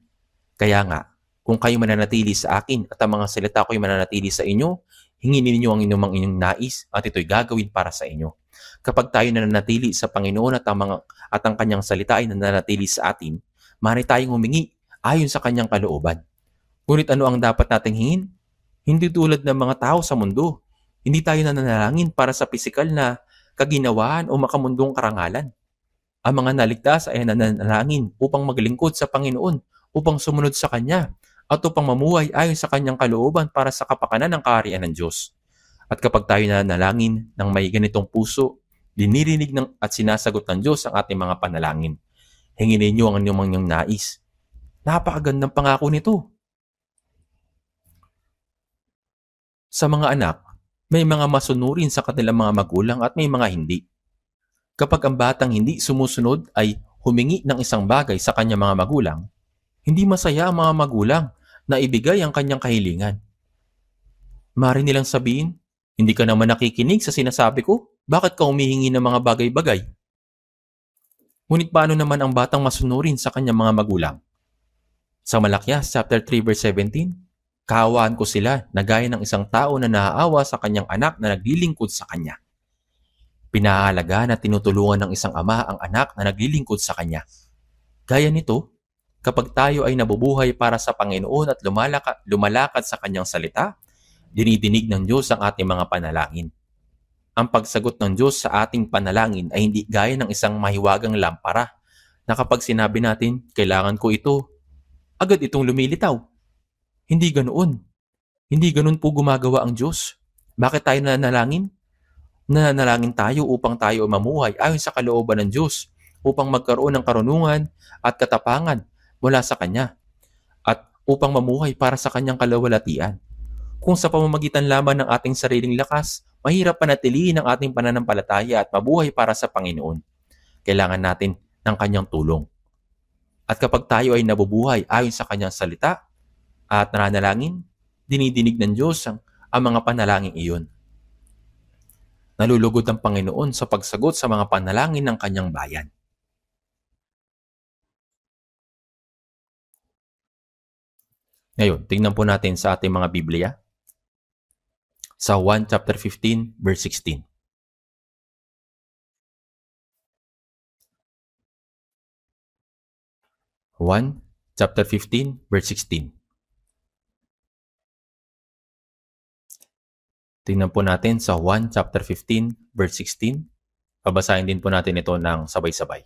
Kaya nga, kung kayo mananatili sa akin at ang mga salita ko'y mananatili sa inyo, hingin ninyo ang inyong nais at ito'y gagawin para sa inyo. Kapag tayo nananatili sa Panginoon at ang kanyang salita ay nananatili sa atin, maaari tayong humingi ayon sa kanyang kalooban. Ngunit ano ang dapat nating hingin? Hindi tulad ng mga tao sa mundo. Hindi tayo nananalangin para sa pisikal na kaginawaan o makamundong karangalan. Ang mga naligtas ay nananalangin upang maglingkod sa Panginoon, upang sumunod sa Kanya, at upang mamuhay ayon sa Kanyang kalooban para sa kapakanan ng kaharian ng Diyos. At kapag tayo nanalangin ng may ganitong puso, dinirinig at sinasagot ng Diyos ang ating mga panalangin. Hingin ninyo ang inyong nais. Napakagandang pangako nito. Sa mga anak, may mga masunurin sa kanilang mga magulang at may mga hindi. Kapag ang batang hindi sumusunod ay humingi ng isang bagay sa kanyang mga magulang, hindi masaya ang mga magulang na ibigay ang kanyang kahilingan. Maaari nilang sabihin, hindi ka naman nakikinig sa sinasabi ko, bakit ka humihingi ng mga bagay-bagay? Ngunit paano naman ang batang masunurin sa kanyang mga magulang? Sa Malakyas chapter 3 verse 17, kaawaan ko sila na gaya ng isang tao na naaawa sa kanyang anak na naglilingkod sa kanya. Pinahahalagahan at tinutulungan ng isang ama ang anak na naglilingkod sa kanya. Gaya nito, kapag tayo ay nabubuhay para sa Panginoon at lumalakad sa kanyang salita, dinidinig ng Diyos ang ating mga panalangin. Ang pagsagot ng Diyos sa ating panalangin ay hindi gaya ng isang mahiwagang lampara na kapag sinabi natin, kailangan ko ito, agad itong lumilitaw. Hindi ganoon. Hindi ganoon po gumagawa ang Diyos. Bakit tayo nananalangin? Nananalangin tayo upang tayo mamuhay ayon sa kalooban ng Diyos, upang magkaroon ng karunungan at katapangan mula sa Kanya, at upang mamuhay para sa Kanyang kalawalatian. Kung sa pamamagitan lamang ng ating sariling lakas, mahirap panatilihin ang ating pananampalataya at mabuhay para sa Panginoon. Kailangan natin ng Kanyang tulong. At kapag tayo ay nabubuhay ayon sa Kanyang salita at nananalangin, dinidinig ng Diyos ang mga panalangin iyon. Nalulugod ang Panginoon sa pagsagot sa mga panalangin ng Kanyang bayan. Ngayon, tingnan po natin sa ating mga Biblia. Sa 1 chapter 15 verse 16. 1 chapter 15 verse 16. Tingnan po natin sa 1 chapter 15 verse 16. Babasahin din po natin ito ng sabay-sabay.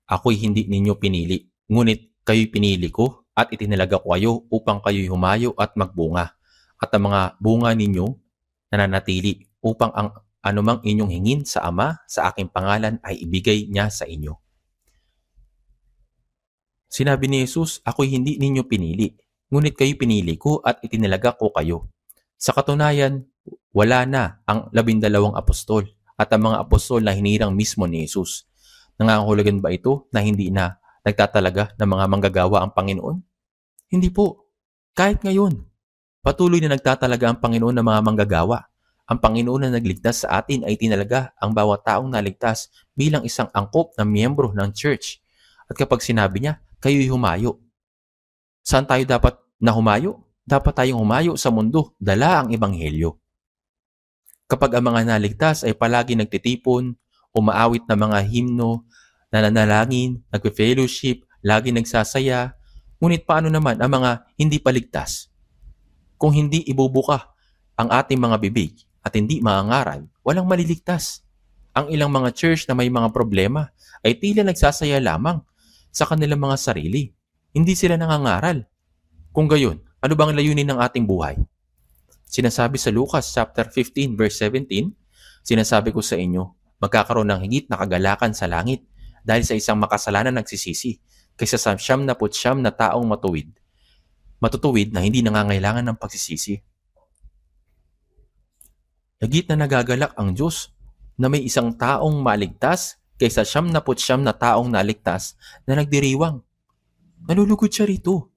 Ako'y hindi ninyo pinili, ngunit kayo'y pinili ko at itinalaga ko kayo upang kayo'y humayo at magbunga, at ang mga bunga ninyo nananatili upang ang anumang inyong hingin sa Ama sa aking pangalan ay ibigay niya sa inyo. Sinabi ni Jesus, ako'y hindi ninyo pinili, ngunit kayo'y pinili ko at itinalaga ko kayo. Sa katunayan, wala na ang 12 apostol at ang mga apostol na hinirang mismo ni Jesus. Nangangahulugan ba ito na hindi na nagtatalaga ng mga manggagawa ang Panginoon? Hindi po. Kahit ngayon, patuloy na nagtatalaga ang Panginoon ng mga manggagawa. Ang Panginoon na nagligtas sa atin ay tinalaga ang bawat taong naligtas bilang isang angkop na miyembro ng church. At kapag sinabi niya, kayo'y humayo. Saan tayo dapat na humayo? Dapat tayong humayo sa mundo, dala ang ebanghelyo. Kapag ang mga naligtas ay palagi nagtitipon, umaawit ng mga himno, nananalangin, nagpe-fellowship, lagi nagsasaya, ngunit paano naman ang mga hindi paligtas? Kung hindi ibubuka ang ating mga bibig at hindi maangaral, walang maliligtas. Ang ilang mga church na may mga problema ay tila nagsasaya lamang sa kanilang mga sarili. Hindi sila nangangaral. Kung gayon, ano bang layunin ng ating buhay? Sinasabi sa Lucas chapter 15 verse 17, sinasabi ko sa inyo, magkakaroon ng higit na kagalakan sa langit dahil sa isang makasalanan nagsisisi kaysa sa 99 na taong matutuwid na hindi nangangailangan ng pagsisisi. Higit na nagagalak ang Diyos na may isang taong maligtas kaysa 99 na taong naligtas na nagdiriwang. Nalulugod siya rito.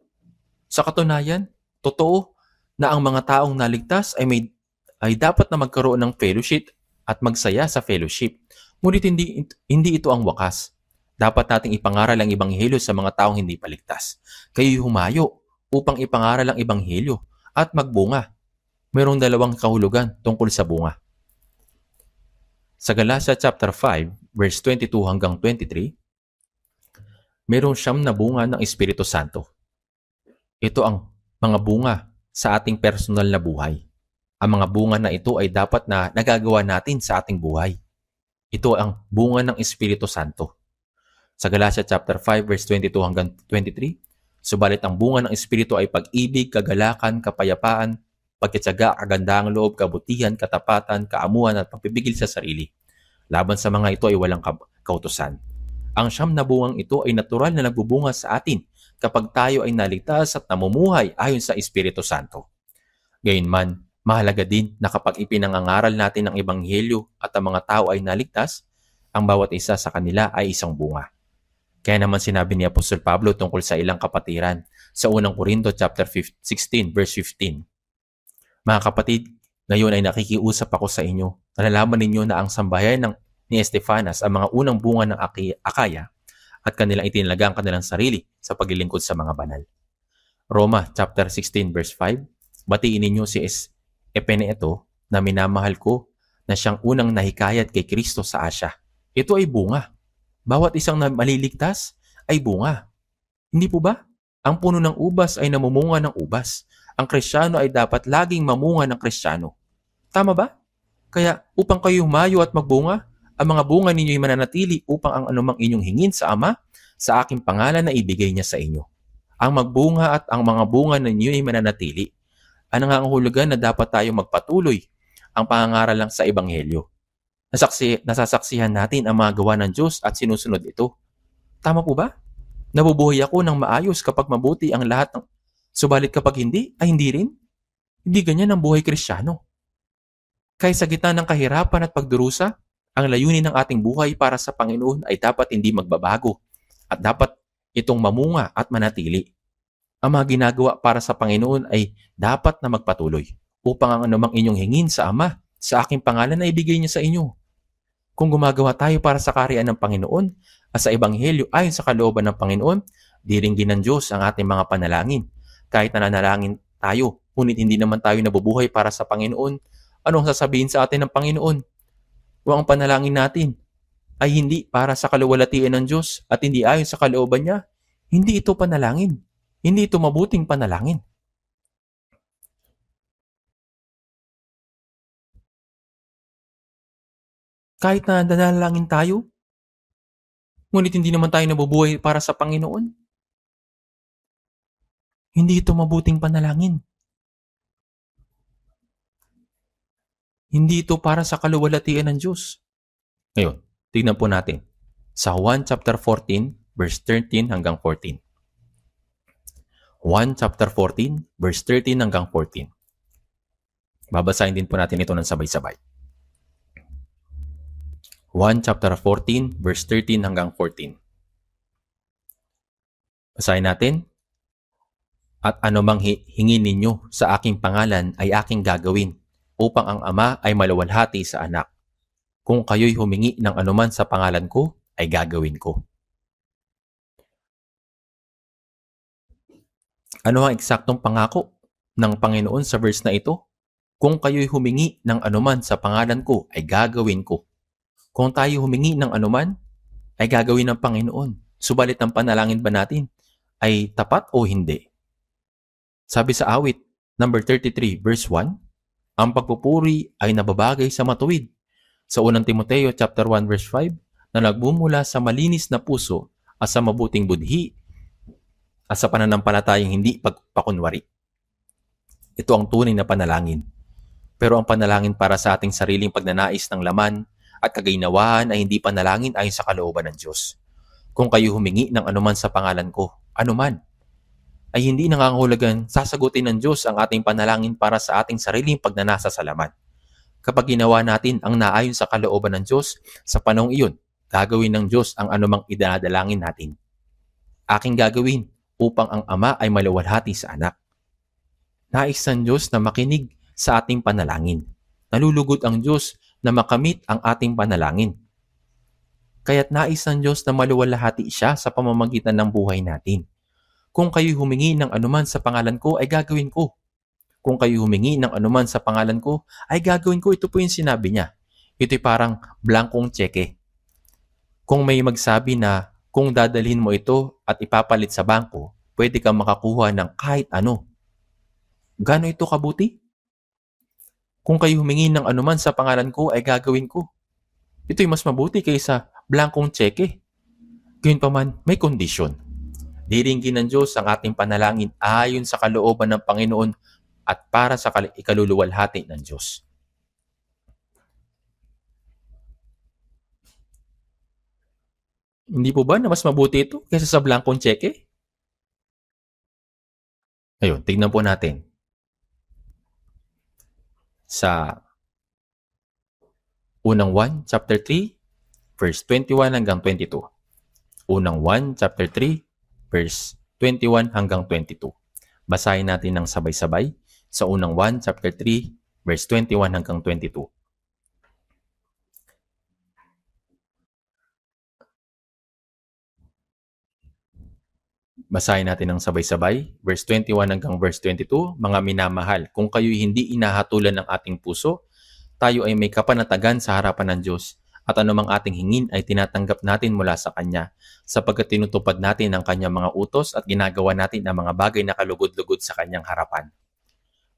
Sa katunayan, totoo na ang mga taong naligtas ay dapat na magkaroon ng fellowship at magsaya sa fellowship. Ngunit hindi ito ang wakas. Dapat nating ipangaral ang ebanghelyo sa mga taong hindi paligtas. Kayo'y humayo upang ipangaral ang ebanghelyo at magbunga. Mayroong dalawang kahulugan tungkol sa bunga. Sa Galatia chapter 5, verse 22 hanggang 23, mayroong 9 na bunga ng Espiritu Santo. Ito ang mga bunga sa ating personal na buhay. Ang mga bunga na ito ay dapat na nagagawa natin sa ating buhay. Ito ang bunga ng Espiritu Santo. Sa Galatia chapter 5, verse 22 hanggang 23, subalit ang bunga ng Espiritu ay pag-ibig, kagalakan, kapayapaan, pagkatyaga, kagandahang loob, kabutihan, katapatan, kaamuhan at pagpipigil sa sarili. Laban sa mga ito ay walang kautusan. Ang 9 na bungang ito ay natural na nagbubunga sa atin kapag tayo ay naligtas at namumuhay ayon sa Espiritu Santo. Gayunman, mahalaga din na kapag ipinangangaral natin ang ebanghelyo at ang mga tao ay naligtas, ang bawat isa sa kanila ay isang bunga. Kaya naman sinabi ni Apostol Pablo tungkol sa ilang kapatiran sa unang Korinto chapter 16 verse 15. Mga kapatid, ngayon ay nakikiusap ako sa inyo. Nalalaman ninyo na ang sambahayan ng ni Estefanas ang mga unang bunga ng Akaya at kanilang itinalaga ang kanilang sarili sa paglilingkod sa mga banal. Roma chapter 16 verse 5, batiin ninyo si Epeneto na minamahal ko na siyang unang nahikayat kay Kristo sa Asya. Ito ay bunga. Bawat isang maliligtas ay bunga. Hindi po ba? Ang puno ng ubas ay namumunga ng ubas. Ang Kristiyano ay dapat laging mamunga ng Kristiyano. Tama ba? Kaya upang kayo humayo at magbunga, ang mga bunga ninyo ay mananatili upang ang anumang inyong hingin sa Ama, sa aking pangalan na ibigay niya sa inyo. Ang magbunga at ang mga bunga ninyo ay mananatili. Ang nangangahulugan na dapat tayo magpatuloy ang pangangaral lang sa Ebanghelyo. Nasasaksihan natin ang mga gawa ng Diyos at sinusunod ito. Tama po ba? Nabubuhay ako ng maayos kapag mabuti ang lahat ng... Subalit kapag hindi, ay hindi rin. Hindi ganyan ang buhay Kristiyano. Kaya sa gitna ng kahirapan at pagdurusa, ang layunin ng ating buhay para sa Panginoon ay dapat hindi magbabago at dapat itong mamunga at manatili. Ang mga ginagawa para sa Panginoon ay dapat na magpatuloy upang ang anumang inyong hingin sa Ama, sa aking pangalan na ibigay niya sa inyo. Kung gumagawa tayo para sa kaharian ng Panginoon at sa Ebanghelyo ayon sa kalooban ng Panginoon, diringgin ng Diyos ang ating mga panalangin. Kahit nananalangin tayo, ngunit hindi naman tayo nabubuhay para sa Panginoon, anong sasabihin sa atin ng Panginoon? Kung ang panalangin natin ay hindi para sa kaluwalhatian ng Diyos at hindi ayon sa kalooban niya, hindi ito panalangin. Hindi ito mabuting panalangin. Kahit na nanalangin tayo, ngunit hindi naman tayo nabubuhay para sa Panginoon, hindi ito mabuting panalangin. Hindi ito para sa kaluwalhatian ng Diyos. Ngayon, tignan po natin sa Juan chapter 14, verse 13 hanggang 14. Juan chapter 14, verse 13 hanggang 14. Babasahin din po natin ito ng sabay-sabay. Juan chapter 14, verse 13 hanggang 14. Basahin natin. At anumang hingin ninyo sa aking pangalan ay aking gagawin, upang ang Ama ay maluwalhati sa Anak. Kung kayo'y humingi ng anuman sa pangalan ko, ay gagawin ko. Ano ang eksaktong pangako ng Panginoon sa verse na ito? Kung kayo'y humingi ng anuman sa pangalan ko, ay gagawin ko. Kung tayo humingi ng anuman, ay gagawin ng Panginoon. Subalit ang panalangin ba natin ay tapat o hindi? Sabi sa awit, number 33, verse 1, ang pagpupuri ay nababagay sa matuwid. Sa unang Timoteo chapter 1, verse 5, na nagbumula sa malinis na puso at sa mabuting budhi at sa pananampalatayang hindi pagpakunwari. Ito ang tunay na panalangin. Pero ang panalangin para sa ating sariling pagnanais ng laman at kaginawahan ay hindi panalangin ayon sa kalooban ng Diyos. Kung kayo humingi ng anuman sa pangalan ko, anuman, ay hindi nangangahulugan sasagutin ng Diyos ang ating panalangin para sa ating sariling pagnanasa sa laman. Kapag ginawa natin ang naayon sa kalooban ng Diyos, sa panahong iyon, gagawin ng Diyos ang anumang idinadalangin natin. Aking gagawin upang ang Ama ay maluwalhati sa Anak. Nais ng Diyos na makinig sa ating panalangin. Nalulugod ang Diyos na makamit ang ating panalangin. Kaya't nais ng Diyos na maluwalhati siya sa pamamagitan ng buhay natin. Kung kayo humingi ng anuman sa pangalan ko, ay gagawin ko. Kung kayo humingi ng anuman sa pangalan ko, ay gagawin ko. Ito po yung sinabi niya. Ito'y parang blankong tseke. Kung may magsabi na kung dadalhin mo ito at ipapalit sa bangko, pwede kang makakuha ng kahit ano. Gaano ito kabuti? Kung kayo humingi ng anuman sa pangalan ko, ay gagawin ko. Ito'y mas mabuti kaysa blankong tseke. Gayunpaman, may kondisyon. Diringgin ng Diyos ang ating panalangin ayon sa kalooban ng Panginoon at para sa ikaluluwalhati ng Diyos. Hindi po ba na mas mabuti ito kaysa sa blankong tseke? Ayun, tignan po natin. Sa unang 1, chapter 3, verse 21 hanggang 22. Unang 1, chapter 3, verse 21 hanggang 22. Basahin natin ng sabay-sabay sa unang 1, chapter 3, verse 21 hanggang 22. Basahin natin ng sabay-sabay, verse 21 hanggang verse 22. Mga minamahal, kung kayo'y hindi inahatulan ng ating puso, tayo ay may kapanatagan sa harapan ng Diyos, at anumang ating hingin ay tinatanggap natin mula sa Kanya, sapagkat tinutupad natin ang Kanyang mga utos at ginagawa natin ang mga bagay na kalugod-lugod sa Kanyang harapan.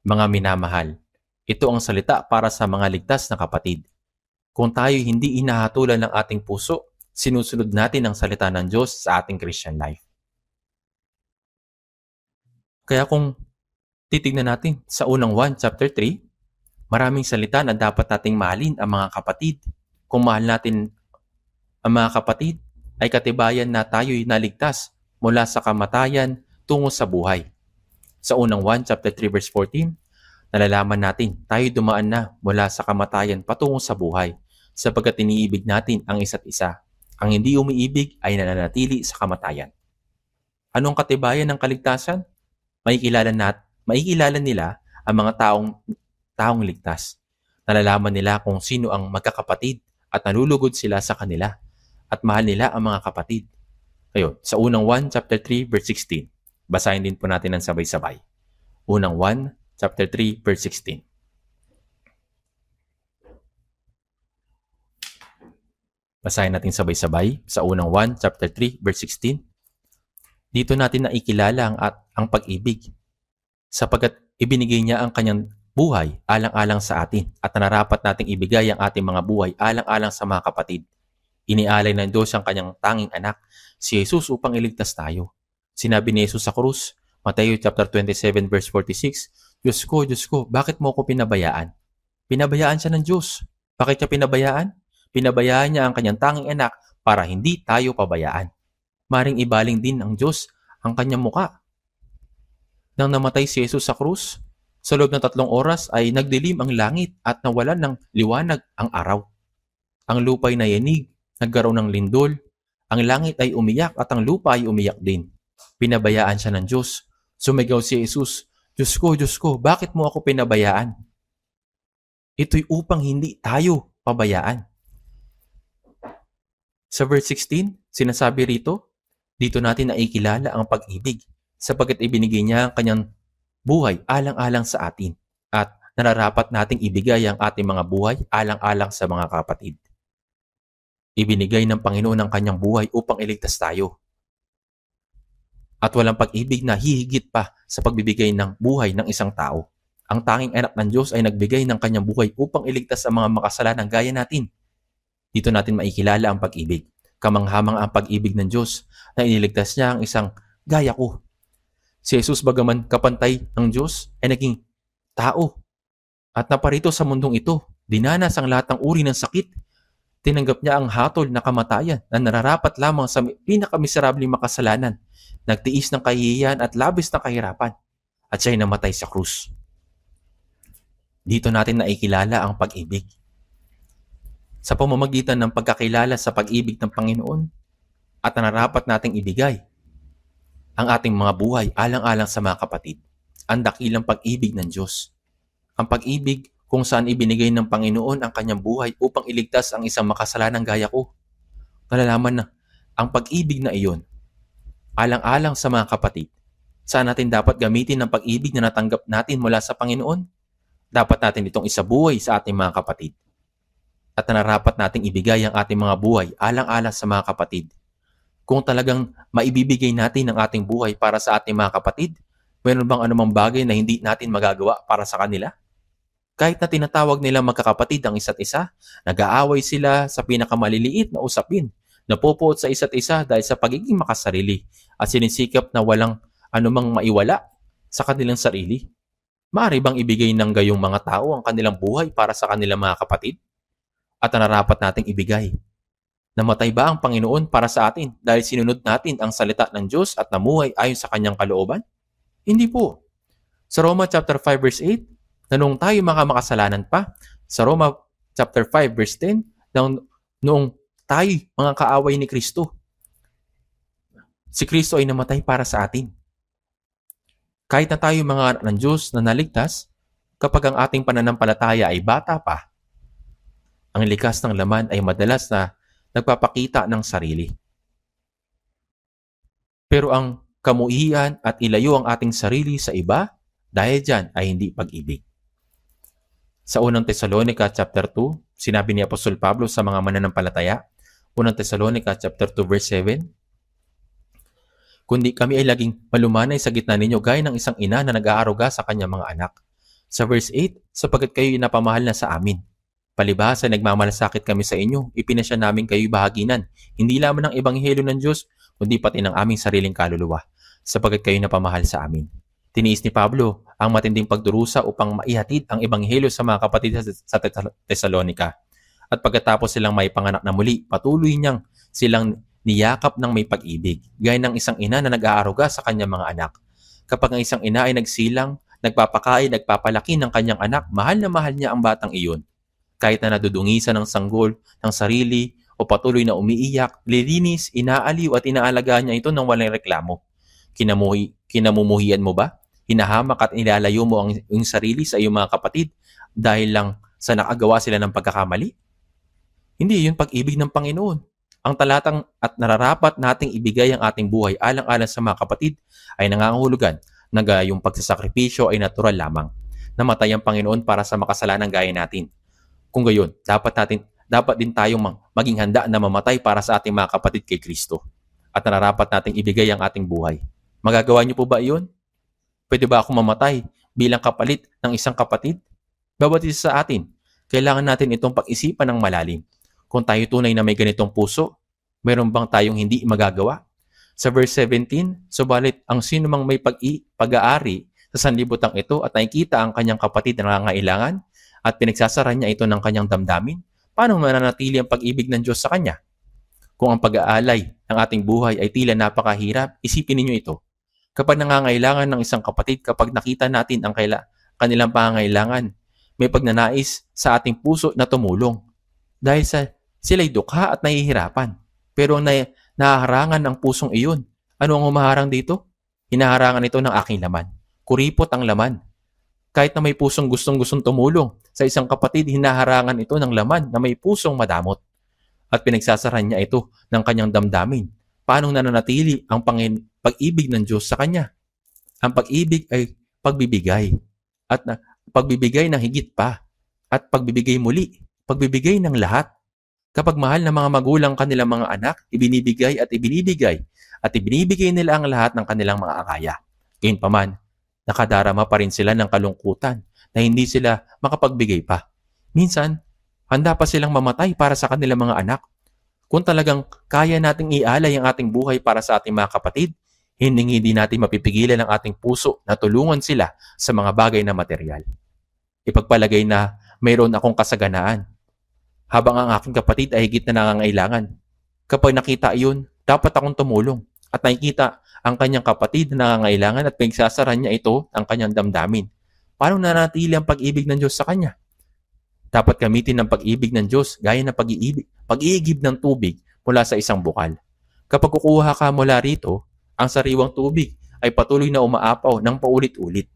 Mga minamahal, ito ang salita para sa mga ligtas na kapatid. Kung tayo hindi inahatulan ng ating puso, sinusunod natin ang salita ng Diyos sa ating Christian life. Kaya kung titignan natin sa unang 1, chapter 3, maraming salita na dapat nating mahalin ang mga kapatid. Kung mahal natin ang mga kapatid, ay katibayan na tayo'y naligtas mula sa kamatayan tungo sa buhay. Sa unang 1, chapter 3, verse 14, nalalaman natin tayo dumaan na mula sa kamatayan patungo sa buhay sapagkat iniibig natin ang isa't isa. Ang hindi umiibig ay nananatili sa kamatayan. Anong katibayan ng kaligtasan? Makikilala nila ang mga taong ligtas. Nalalaman nila kung sino ang magkakapatid at nalulugod sila sa kanila at mahal nila ang mga kapatid. Ayun, sa unang 1, chapter 3, verse 16. Basahin din po natin ng sabay-sabay. Unang 1, chapter 3, verse 16. Basahin natin sabay-sabay sa unang 1, chapter 3, verse 16. Dito natin naikilala ang pag-ibig sapagkat ibinigay niya ang kanyang buhay alang-alang sa atin at nararapat nating ibigay ang ating mga buhay alang-alang sa mga kapatid. Inialay ng Diyos ang kanyang tanging anak, si Jesus, upang iligtas tayo. Sinabi ni Jesus sa krus, Mateo chapter 27 verse 46, Diyos ko, bakit mo ako pinabayaan? Pinabayaan siya ng Diyos. Bakit niya pinabayaan? Pinabayaan niya ang kanyang tanging anak para hindi tayo pabayaan. Maring ibaling din ng Diyos ang kanyang muka. Nang namatay si Jesus sa krus, sa loob ng 3 oras ay nagdilim ang langit at nawalan ng liwanag ang araw. Ang lupa'y nayanig, nagkaroon ng lindol, ang langit ay umiyak at ang lupa ay umiyak din. Pinabayaan siya ng Diyos. Sumigaw si Jesus, Diyos ko, bakit mo ako pinabayaan? Ito'y upang hindi tayo pabayaan. Sa verse 16, sinasabi rito, dito natin naikilala ang pag-ibig sapagkat ibinigay niya ang kanyang buhay alang-alang sa atin at nararapat nating ibigay ang ating mga buhay alang-alang sa mga kapatid. Ibinigay ng Panginoon ang kanyang buhay upang iligtas tayo. At walang pag-ibig na hihigit pa sa pagbibigay ng buhay ng isang tao. Ang tanging anak ng Diyos ay nagbigay ng kanyang buhay upang iligtas ang mga makasalanan gaya natin. Dito natin maikilala ang pag-ibig. Kamanghamang ang pag-ibig ng Diyos na iniligtas niya ang isang gaya ko. Si Jesus bagaman kapantay ng Diyos ay naging tao at naparito sa mundong ito. Dinanas ang lahat ng uri ng sakit. Tinanggap niya ang hatol na kamatayan na nararapat lamang sa pinakamiserabling makasalanan. Nagtiis ng kahihiyan at labis na kahirapan at siya'y namatay sa krus. Dito natin naikilala ang pag-ibig. Sa pamamagitan ng pagkakilala sa pag-ibig ng Panginoon at nararapat nating ibigay ang ating mga buhay alang-alang sa mga kapatid, ang dakilang pag-ibig ng Diyos. Ang pag-ibig kung saan ibinigay ng Panginoon ang kanyang buhay upang iligtas ang isang makasalanang gaya ko. Nalalaman na ang pag-ibig na iyon, alang-alang sa mga kapatid, saan natin dapat gamitin ang pag-ibig na natanggap natin mula sa Panginoon? Dapat natin itong isabuhay sa ating mga kapatid. At nararapat nating ibigay ang ating mga buhay alang-alang sa mga kapatid. Kung talagang maibibigay natin ang ating buhay para sa ating mga kapatid, mayroon bang anumang bagay na hindi natin magagawa para sa kanila? Kahit na tinatawag nila magkakapatid ang isa't isa, nag-aaway sila sa pinakamaliliit na usapin, napupuot sa isa't isa dahil sa pagiging makasarili at sinisikap na walang anumang maiwala sa kanilang sarili. Maaari bang ibigay ng gayong mga tao ang kanilang buhay para sa kanilang mga kapatid? At nararapat nating ibigay. Namatay ba ang Panginoon para sa atin dahil sinunod natin ang salita ng Diyos at namuhay ayon sa kanyang kalooban? Hindi po. Sa Roma chapter 5 verse 8, na noong tayo makasalanan pa, sa Roma chapter 5 verse 10, noong tayo mga kaaway ni Kristo, si Kristo ay namatay para sa atin. Kahit na tayo mga anak ng Diyos na naligtas, kapag ang ating pananampalataya ay bata pa, ang likas ng laman ay madalas na nagpapakita ng sarili. Pero ang kamuhian at ilayo ang ating sarili sa iba dahil dyan ay hindi pag-ibig. Sa unang Tesalonica chapter 2, sinabi ni Apostol Pablo sa mga mananampalataya, unang Tesalonica chapter 2 verse 7, kundi kami ay laging malumanay sa gitna ninyo gaya ng isang ina na nag-aaruga sa kanyang mga anak. Sa verse 8, sapagkat kayo napamahal na sa amin. Palibhasa nagmamalasakit kami sa inyo, ipinasya namin kayo'y bahaginan, hindi lamang ng ebanghelyo ng Diyos, kundi pati ng aming sariling kaluluwa, sapagkat kayo napamahal sa amin. Tiniis ni Pablo ang matinding pagdurusa upang maihatid ang ebanghelyo sa mga kapatid sa Tesalonica. At pagkatapos silang may panganak na muli, patuloy niyang silang niyakap ng may pag-ibig, gaya ng isang ina na nag-aaruga sa kanyang mga anak. Kapag ang isang ina ay nagsilang, nagpapakain, nagpapalaki ng kanyang anak, mahal na mahal niya ang batang iyon. Kahit na nadudungisan ng sanggol, ng sarili, o patuloy na umiiyak, lilinis, inaaliw at inaalagaan niya ito ng walang reklamo. Kinamumuhian mo ba? Hinahamak at ilalayo mo ang iyong sarili sa iyong mga kapatid dahil lang sa nakagawa sila ng pagkakamali? Hindi yun pag-ibig ng Panginoon. Ang talatang at nararapat nating ibigay ang ating buhay alang-alang sa mga kapatid ay nangangahulugan na gayong pagsasakripisyo ay natural lamang. Namatay ang Panginoon para sa makasalanang gaya natin. Kung gayon, dapat din tayong maging handa na mamatay para sa ating mga kapatid kay Kristo. At nararapat nating ibigay ang ating buhay. Magagawa niyo po ba iyon? Pwede ba akong mamatay bilang kapalit ng isang kapatid? Bawat isa sa atin, kailangan natin itong pag-isipan ng malalim. Kung tayo tunay na may ganitong puso, mayroon bang tayong hindi magagawa? Sa verse 17, subalit ang sinumang may pag-aari sa sanlibutan ito at nakikita ang kanyang kapatid na nangangailangan at pinagsasara niya ito ng kanyang damdamin, paano mananatili ang pag-ibig ng Diyos sa kanya? Kung ang pag-aalay ng ating buhay ay tila napakahirap, isipin ninyo ito. Kapag nangangailangan ng isang kapatid, kapag nakita natin ang kanilang pangangailangan, may pagnanais sa ating puso na tumulong. Dahil sila'y dukha at nahihirapan. Pero ang nahaharangan ng pusong iyon, ano ang humaharang dito? Hinaharangan ito ng aking laman. Kuripot ang laman. Kahit na may pusong gustong tumulong sa isang kapatid, hinaharangan ito ng laman na may pusong madamot. At pinagsasaran niya ito ng kanyang damdamin. Paano nananatili ang pag-ibig ng Diyos sa kanya? Ang pag-ibig ay pagbibigay. At pagbibigay ng higit pa. At pagbibigay muli. Pagbibigay ng lahat. Kapag mahal ng mga magulang kanilang mga anak, ibinibigay at ibinibigay. At ibinibigay nila ang lahat ng kanilang mga akaya. Gayunpaman, nakadarama pa rin sila ng kalungkutan na hindi sila makapagbigay pa. Minsan, handa pa silang mamatay para sa kanilang mga anak. Kung talagang kaya nating ialay ang ating buhay para sa ating mga kapatid, hindi natin mapipigilan ang ating puso na tulungan sila sa mga bagay na material. Ipagpalagay na mayroon akong kasaganaan, habang ang aking kapatid ay higit na nangangailangan. Kapag nakita iyon, dapat akong tumulong at nakikita ang kanyang kapatid na nangangailangan at pinagsasaran niya ito ang kanyang damdamin. Paano nanatili ang pag-ibig ng Diyos sa kanya? Dapat gamitin ng pag-ibig ng Diyos gaya ng pag-iigib ng tubig mula sa isang bukal. Kapag kukuha ka mula rito, ang sariwang tubig ay patuloy na umaapaw ng paulit-ulit.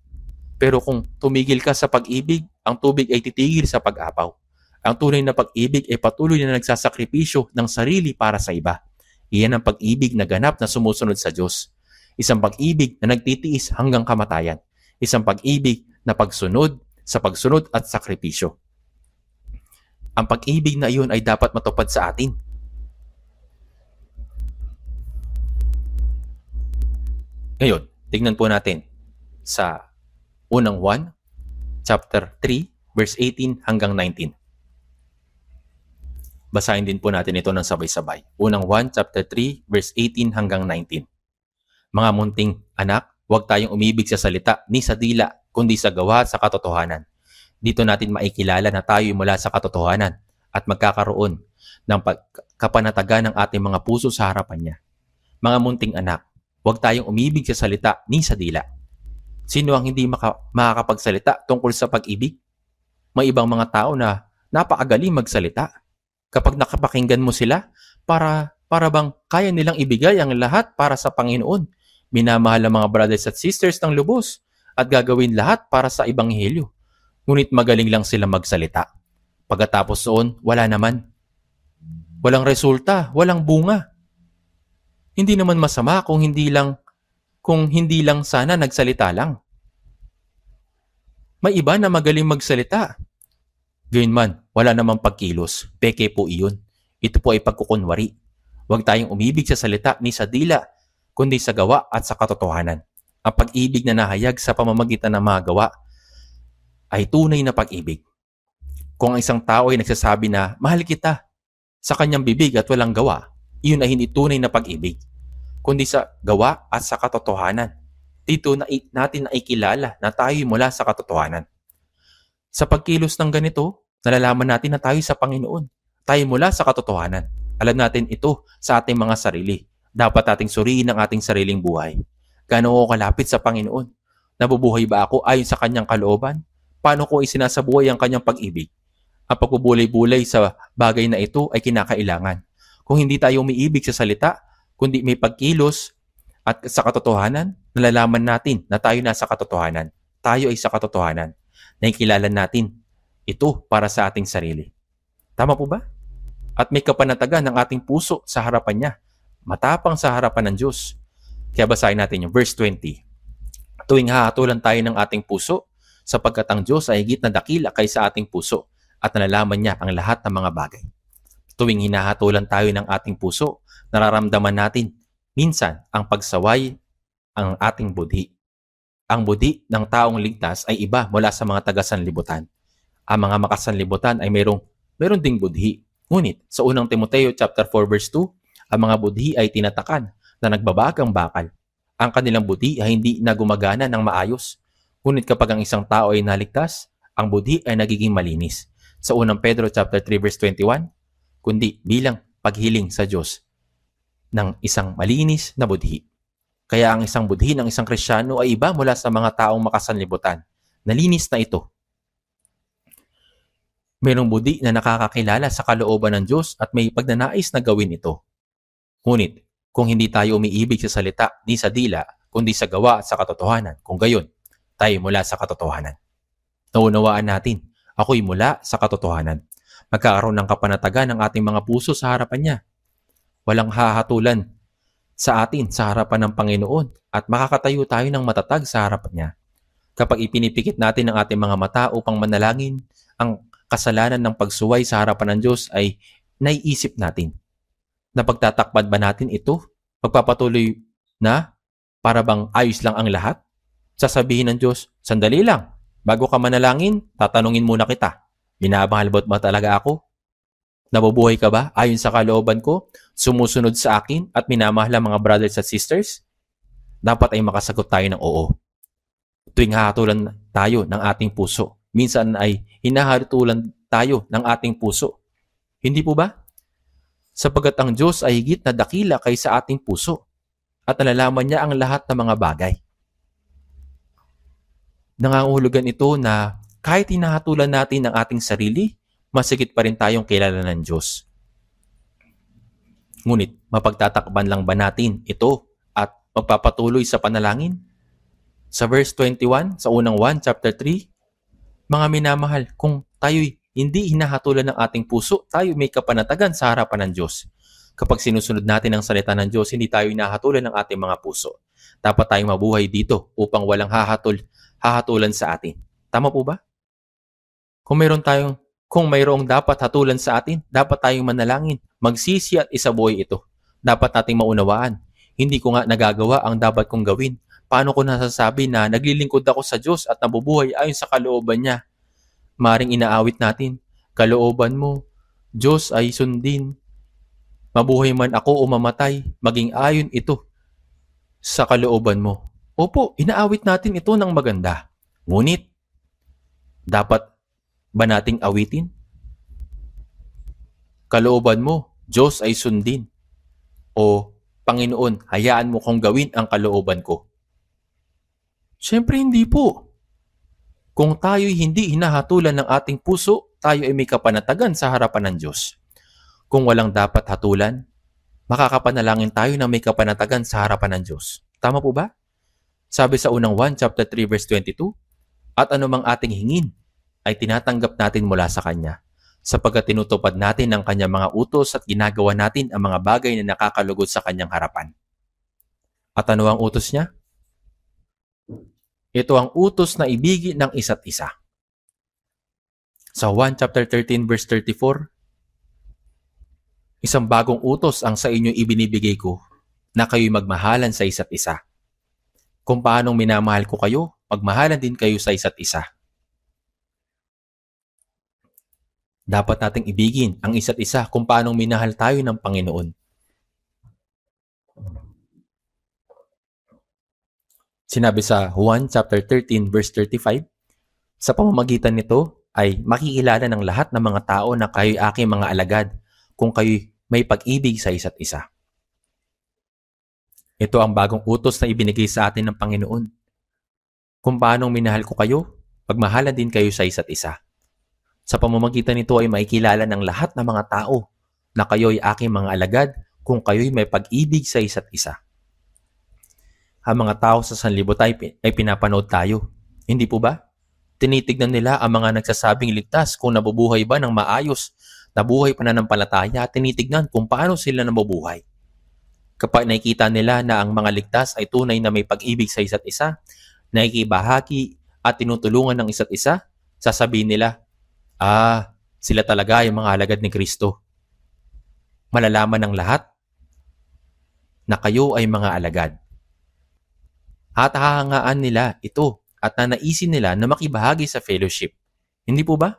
Pero kung tumigil ka sa pag-ibig, ang tubig ay titigil sa pag-apaw. Ang tunay na pag-ibig ay patuloy na nagsasakripisyo ng sarili para sa iba. Iyan ang pag-ibig na ganap na sumusunod sa Diyos. Isang pag-ibig na nagtitiis hanggang kamatayan. Isang pag-ibig na pagsunod sa pagsunod at sakripisyo. Ang pag-ibig na iyon ay dapat matupad sa atin. Ngayon, tignan po natin sa unang 1, chapter 3, verse 18 hanggang 19. Basahin din po natin ito ng sabay-sabay. Unang 1, chapter 3, verse 18 hanggang 19. Mga munting anak, huwag tayong umibig sa salita ni sa dila, kundi sa gawa at sa katotohanan. Dito natin maikilala na tayo mula sa katotohanan at magkakaroon ng kapanatagan ng ating mga puso sa harapan niya. Mga munting anak, huwag tayong umibig sa salita ni sa dila. Sino ang hindi makakapagsalita tungkol sa pag-ibig? May ibang mga tao na napakagaling magsalita. Kapag nakapakinggan mo sila, para bang kaya nilang ibigay ang lahat para sa Panginoon. Minamahal ang mga brothers at sisters ng lubos at gagawin lahat para sa Ebanghelyo. Ngunit magaling lang sila magsalita. Pagkatapos noon, wala naman. Walang resulta, walang bunga. Hindi naman masama kung hindi lang kung hindi lang sana nagsalita lang. May iba na magaling magsalita. Gayunman, wala namang pagkilos. Peke po iyon. Ito po ay pagkukunwari. Huwag tayong umibig sa salita ni sa dila, kundi sa gawa at sa katotohanan. Ang pag-ibig na nahayag sa pamamagitan ng mga gawa ay tunay na pag-ibig. Kung ang isang tao ay nagsasabi na, mahal kita, sa kanyang bibig at walang gawa, iyon ay hindi tunay na pag-ibig, kundi sa gawa at sa katotohanan. Dito natin naikilala na tayo mula sa katotohanan. Sa pagkilos ng ganito, nalalaman natin na tayo sa Panginoon. Tayo mula sa katotohanan. Alam natin ito sa ating mga sarili. Dapat nating suriin ang ating sariling buhay. Gaano ako kalapit sa Panginoon? Nabubuhay ba ako ayon sa kanyang kalooban? Paano ko isinasabuhay ang kanyang pag-ibig? Ang pagbubulay-bulay sa bagay na ito ay kinakailangan. Kung hindi tayo umiibig sa salita, kundi may pagkilos at sa katotohanan, nalalaman natin na tayo nasa katotohanan. Tayo ay sa katotohanan. Nakikilala natin ito para sa ating sarili. Tama po ba? At may kapanatagan ng ating puso sa harapan niya. Matapang sa harapan ng Diyos. Kaya basahin natin yung verse 20. Tuwing hahatulan tayo ng ating puso, sapagkat ang Diyos ay higit na dakila kaysa ating puso at nalalaman niya ang lahat ng mga bagay. Tuwing hinahatulan tayo ng ating puso, nararamdaman natin minsan ang pagsaway ang ating budhi. Ang budhi ng taong ligtas ay iba mula sa mga taga-sanlibutan. Ang mga makasanlibutan ay mayroong ding budhi. Ngunit sa unang Timoteo chapter 4 verse 2, ang mga budhi ay tinatakan na nagbabagang bakal. Ang kanilang budhi ay hindi na gumagana ng maayos. Ngunit kapag ang isang tao ay naligtas, ang budhi ay nagiging malinis. Sa unang Pedro chapter 3 verse 21, kundi bilang paghiling sa Diyos ng isang malinis na budhi. Kaya ang isang budhi ng isang Kristiyano ay iba mula sa mga taong makasanlibutan. Nalinis na ito. Mayroong budhi na nakakakilala sa kalooban ng Diyos at may pagnanais na gawin ito. Ngunit, kung hindi tayo umiibig sa salita ni sa dila, kundi sa gawa at sa katotohanan, kung gayon, tayo mula sa katotohanan. Naunawaan natin, ako'y mula sa katotohanan. Magkakaroon ng kapanatagan ng ating mga puso sa harapan niya. Walang hahatulan sa atin sa harapan ng Panginoon at makakatayo tayo ng matatag sa harapan niya. Kapag ipinipikit natin ang ating mga mata upang manalangin, ang kasalanan ng pagsuway sa harapan ng Diyos ay naiisip natin. Napagtatakpan ba natin ito? Magpapatuloy na para bang ayos lang ang lahat? Sasabihin ng Diyos, sandali lang, bago ka manalangin, tatanungin muna kita, minamahal ba talaga ako? Nabubuhay ka ba ayon sa kalooban ko? Sumusunod sa akin at minamahal ang mga brothers at sisters? Dapat ay makasagot tayo ng oo. Tuwing hahatulan tayo ng ating puso, minsan ay hinahatulan tayo ng ating puso. Hindi po ba? Sapagkat ang Diyos ay higit na dakila kaysa ating puso at nalalaman niya ang lahat ng mga bagay. Nangangahulugan ito na kahit hinahatulan natin ang ating sarili, masigit pa rin tayong kilala ng Diyos. Ngunit, mapagtatakban lang ba natin ito at magpapatuloy sa panalangin? Sa verse 21, sa unang 1, chapter 3, mga minamahal, kung tayo'y hindi hinahatulan ng ating puso, tayo may kapanatagan sa harapan ng Diyos. Kapag sinusunod natin ang salita ng Diyos, hindi tayo hinahatulan ng ating mga puso. Dapat tayong mabuhay dito upang walang hahatulan sa atin. Tama po ba? Kung mayroong dapat hatulan sa atin, dapat tayong manalangin, magsisi at isabuhay ito. Dapat nating maunawaan. Hindi ko nga nagagawa ang dapat kong gawin. Paano ko nasasabi na naglilingkod ako sa Diyos at nabubuhay ayon sa kalooban niya? Maring inaawit natin, kalooban mo, Diyos ay sundin. Mabuhay man ako o mamatay, maging ayon ito sa kalooban mo. Opo, inaawit natin ito ng maganda. Ngunit, dapat ba nating awitin? Kalooban mo, Diyos ay sundin. O, Panginoon, hayaan mo kong gawin ang kalooban ko. Siyempre hindi po. Kung tayo'y hindi hinahatulan ng ating puso, tayo ay may kapanatagan sa harapan ng Diyos. Kung walang dapat hatulan, makakapanalangin tayo na may kapanatagan sa harapan ng Diyos. Tama po ba? Sabi sa unang 1, chapter 3, verse 22, at anumang ating hingin ay tinatanggap natin mula sa Kanya, sapagkat tinutupad natin ang Kanyang mga utos at ginagawa natin ang mga bagay na nakakalugod sa Kanyang harapan. At ano ang utos niya? Ito ang utos na ibigin ng isa't isa. Sa 1 chapter 13 verse 34, isang bagong utos ang sa inyo ibinibigay ko na kayo'y magmahalan sa isa't isa. Kung paanong minamahal ko kayo, magmahalan din kayo sa isa't isa. Dapat nating ibigin ang isa't isa kung paanong minahal tayo ng Panginoon. Sinabi sa 1 chapter 13 verse 35, sa pamamagitan nito ay makikilala ng lahat ng mga tao na kayo'y aking mga alagad kung kayo'y may pag-ibig sa isa't isa. Ito ang bagong utos na ibinigay sa atin ng Panginoon. Kung paanong minahal ko kayo, pagmahalan din kayo sa isa't isa. Sa pamamagitan nito ay makikilala ng lahat ng mga tao na kayo'y aking mga alagad kung kayo'y may pag-ibig sa isa't isa. Ang mga tao sa sanlibutan ay pinapanood tayo. Hindi po ba? Tinitignan nila ang mga nagsasabing ligtas kung nabubuhay ba ng maayos, nabuhay pananampalataya, tinitignan kung paano sila nabubuhay. Kapag nakikita nila na ang mga ligtas ay tunay na may pag-ibig sa isa't isa, nakikibahagi at tinutulungan ng isa't isa, sasabihin nila, sila talaga ay mga alagad ni Kristo. Malalaman ng lahat na kayo ay mga alagad. At hahangaan nila ito at nanaisin nila na makibahagi sa fellowship. Hindi po ba?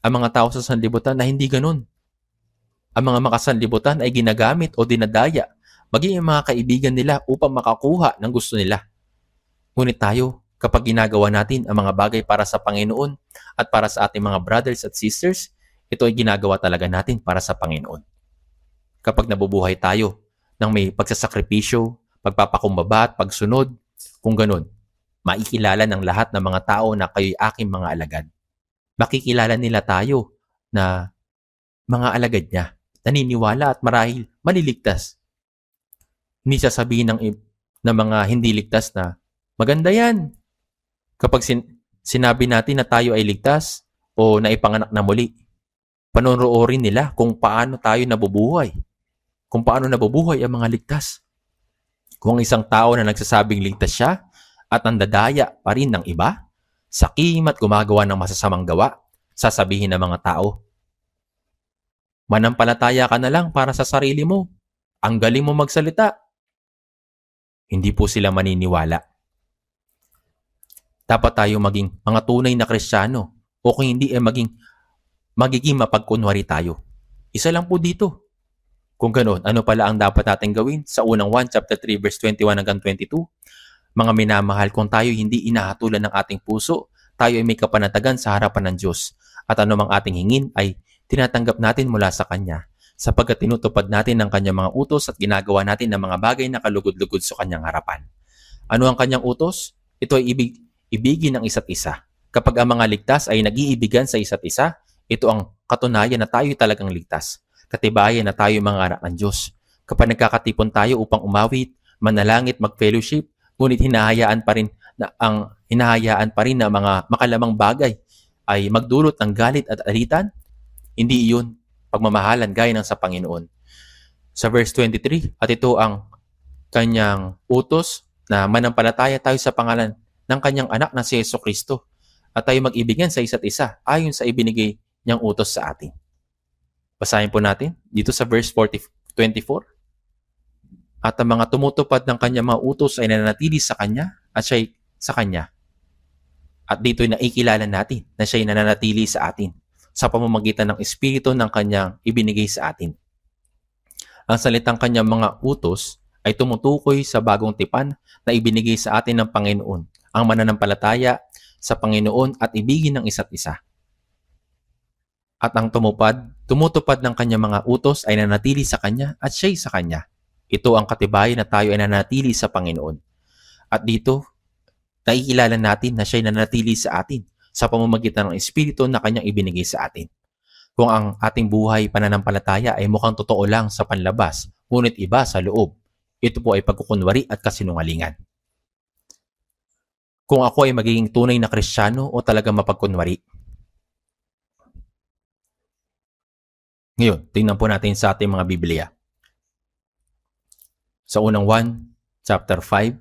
Ang mga tao sa sanlibutan na hindi ganun. Ang mga makasanlibutan ay ginagamit o dinadaya maging ang mga kaibigan nila upang makakuha ng gusto nila. Ngunit tayo, kapag ginagawa natin ang mga bagay para sa Panginoon at para sa ating mga brothers at sisters, ito ay ginagawa talaga natin para sa Panginoon. Kapag nabubuhay tayo ng may pagsasakripisyo, pagpapakumbaba at pagsunod, kung ganun, maikilala ng lahat ng mga tao na kayo'y aking mga alagad. Makikilala nila tayo na mga alagad niya, naniniwala at marahil maliligtas. Hindi sasabihin ng mga hindi ligtas na, maganda yan. Kapag sinabi natin na tayo ay ligtas o naipanganak na muli, panonoorin nila kung paano tayo nabubuhay. Kung paano nabubuhay ang mga ligtas. Kung isang tao na nagsasabing ligtas siya at nandadaya pa rin ng iba, sakim at gumagawa ng masasamang gawa, sasabihin ng mga tao, manampalataya ka na lang para sa sarili mo. Ang galing mo magsalita. Hindi po sila maniniwala. Dapat tayo maging mga tunay na Kristiyano o kung hindi ay magiging mapagkunwari tayo. Isa lang po dito. Kung ganoon, ano pala ang dapat natin gawin? Sa unang 1 chapter 3 verse 21 hanggang 22, mga minamahal, kung tayo hindi inahatulan ng ating puso, tayo ay may kapanatagan sa harapan ng Diyos. At anumang ating hingin ay tinatanggap natin mula sa Kanya, sapagkat tinutupad natin ang Kanyang mga utos at ginagawa natin ng mga bagay na kalugod-lugod sa Kanyang harapan. Ano ang Kanyang utos? Ito ay ibigin ng isa't isa. Kapag ang mga ligtas ay nag-iibigan sa isa't isa, ito ang katunayan na tayo talagang ligtas. Katibayan na tayo mga anak ng Diyos. Kapag nagkakatipon tayo upang umawit, manalangit, mag-fellowship, ngunit hinahayaan pa rin na mga makalamang bagay ay magdulot ng galit at alitan, hindi iyon pagmamahalan gaya ng sa Panginoon. Sa verse 23, at ito ang Kanyang utos na manampalataya tayo sa pangalan ng Kanyang anak na si Jesucristo at tayo mag-ibigan sa isa't isa ayon sa ibinigay niyang utos sa atin. Basahin po natin dito sa verse 24. At ang mga tumutupad ng Kanyang mga utos ay nananatili sa Kanya at siya'y sa Kanya. At dito'y naikilala natin na siya'y nananatili sa atin sa pamamagitan ng Espiritu ng Kanyang ibinigay sa atin. Ang salitang Kanyang mga utos ay tumutukoy sa bagong tipan na ibinigay sa atin ng Panginoon, ang mananampalataya sa Panginoon at ibigin ng isa't isa. At ang tumutupad ng Kanyang mga utos ay nanatili sa Kanya at siya'y sa Kanya. Ito ang katibayan na tayo ay nanatili sa Panginoon. At dito, nakikilala natin na siya'y nanatili sa atin sa pamamagitan ng Espiritu na Kanyang ibinigay sa atin. Kung ang ating buhay pananampalataya ay mukhang totoo lang sa panlabas, ngunit iba sa loob, ito po ay pagkukunwari at kasinungalingan. Kung ako ay magiging tunay na Kristiyano o talagang mapagkunwari. Ngayon, tingnan po natin sa ating mga Biblia. Sa unang 1, chapter 5,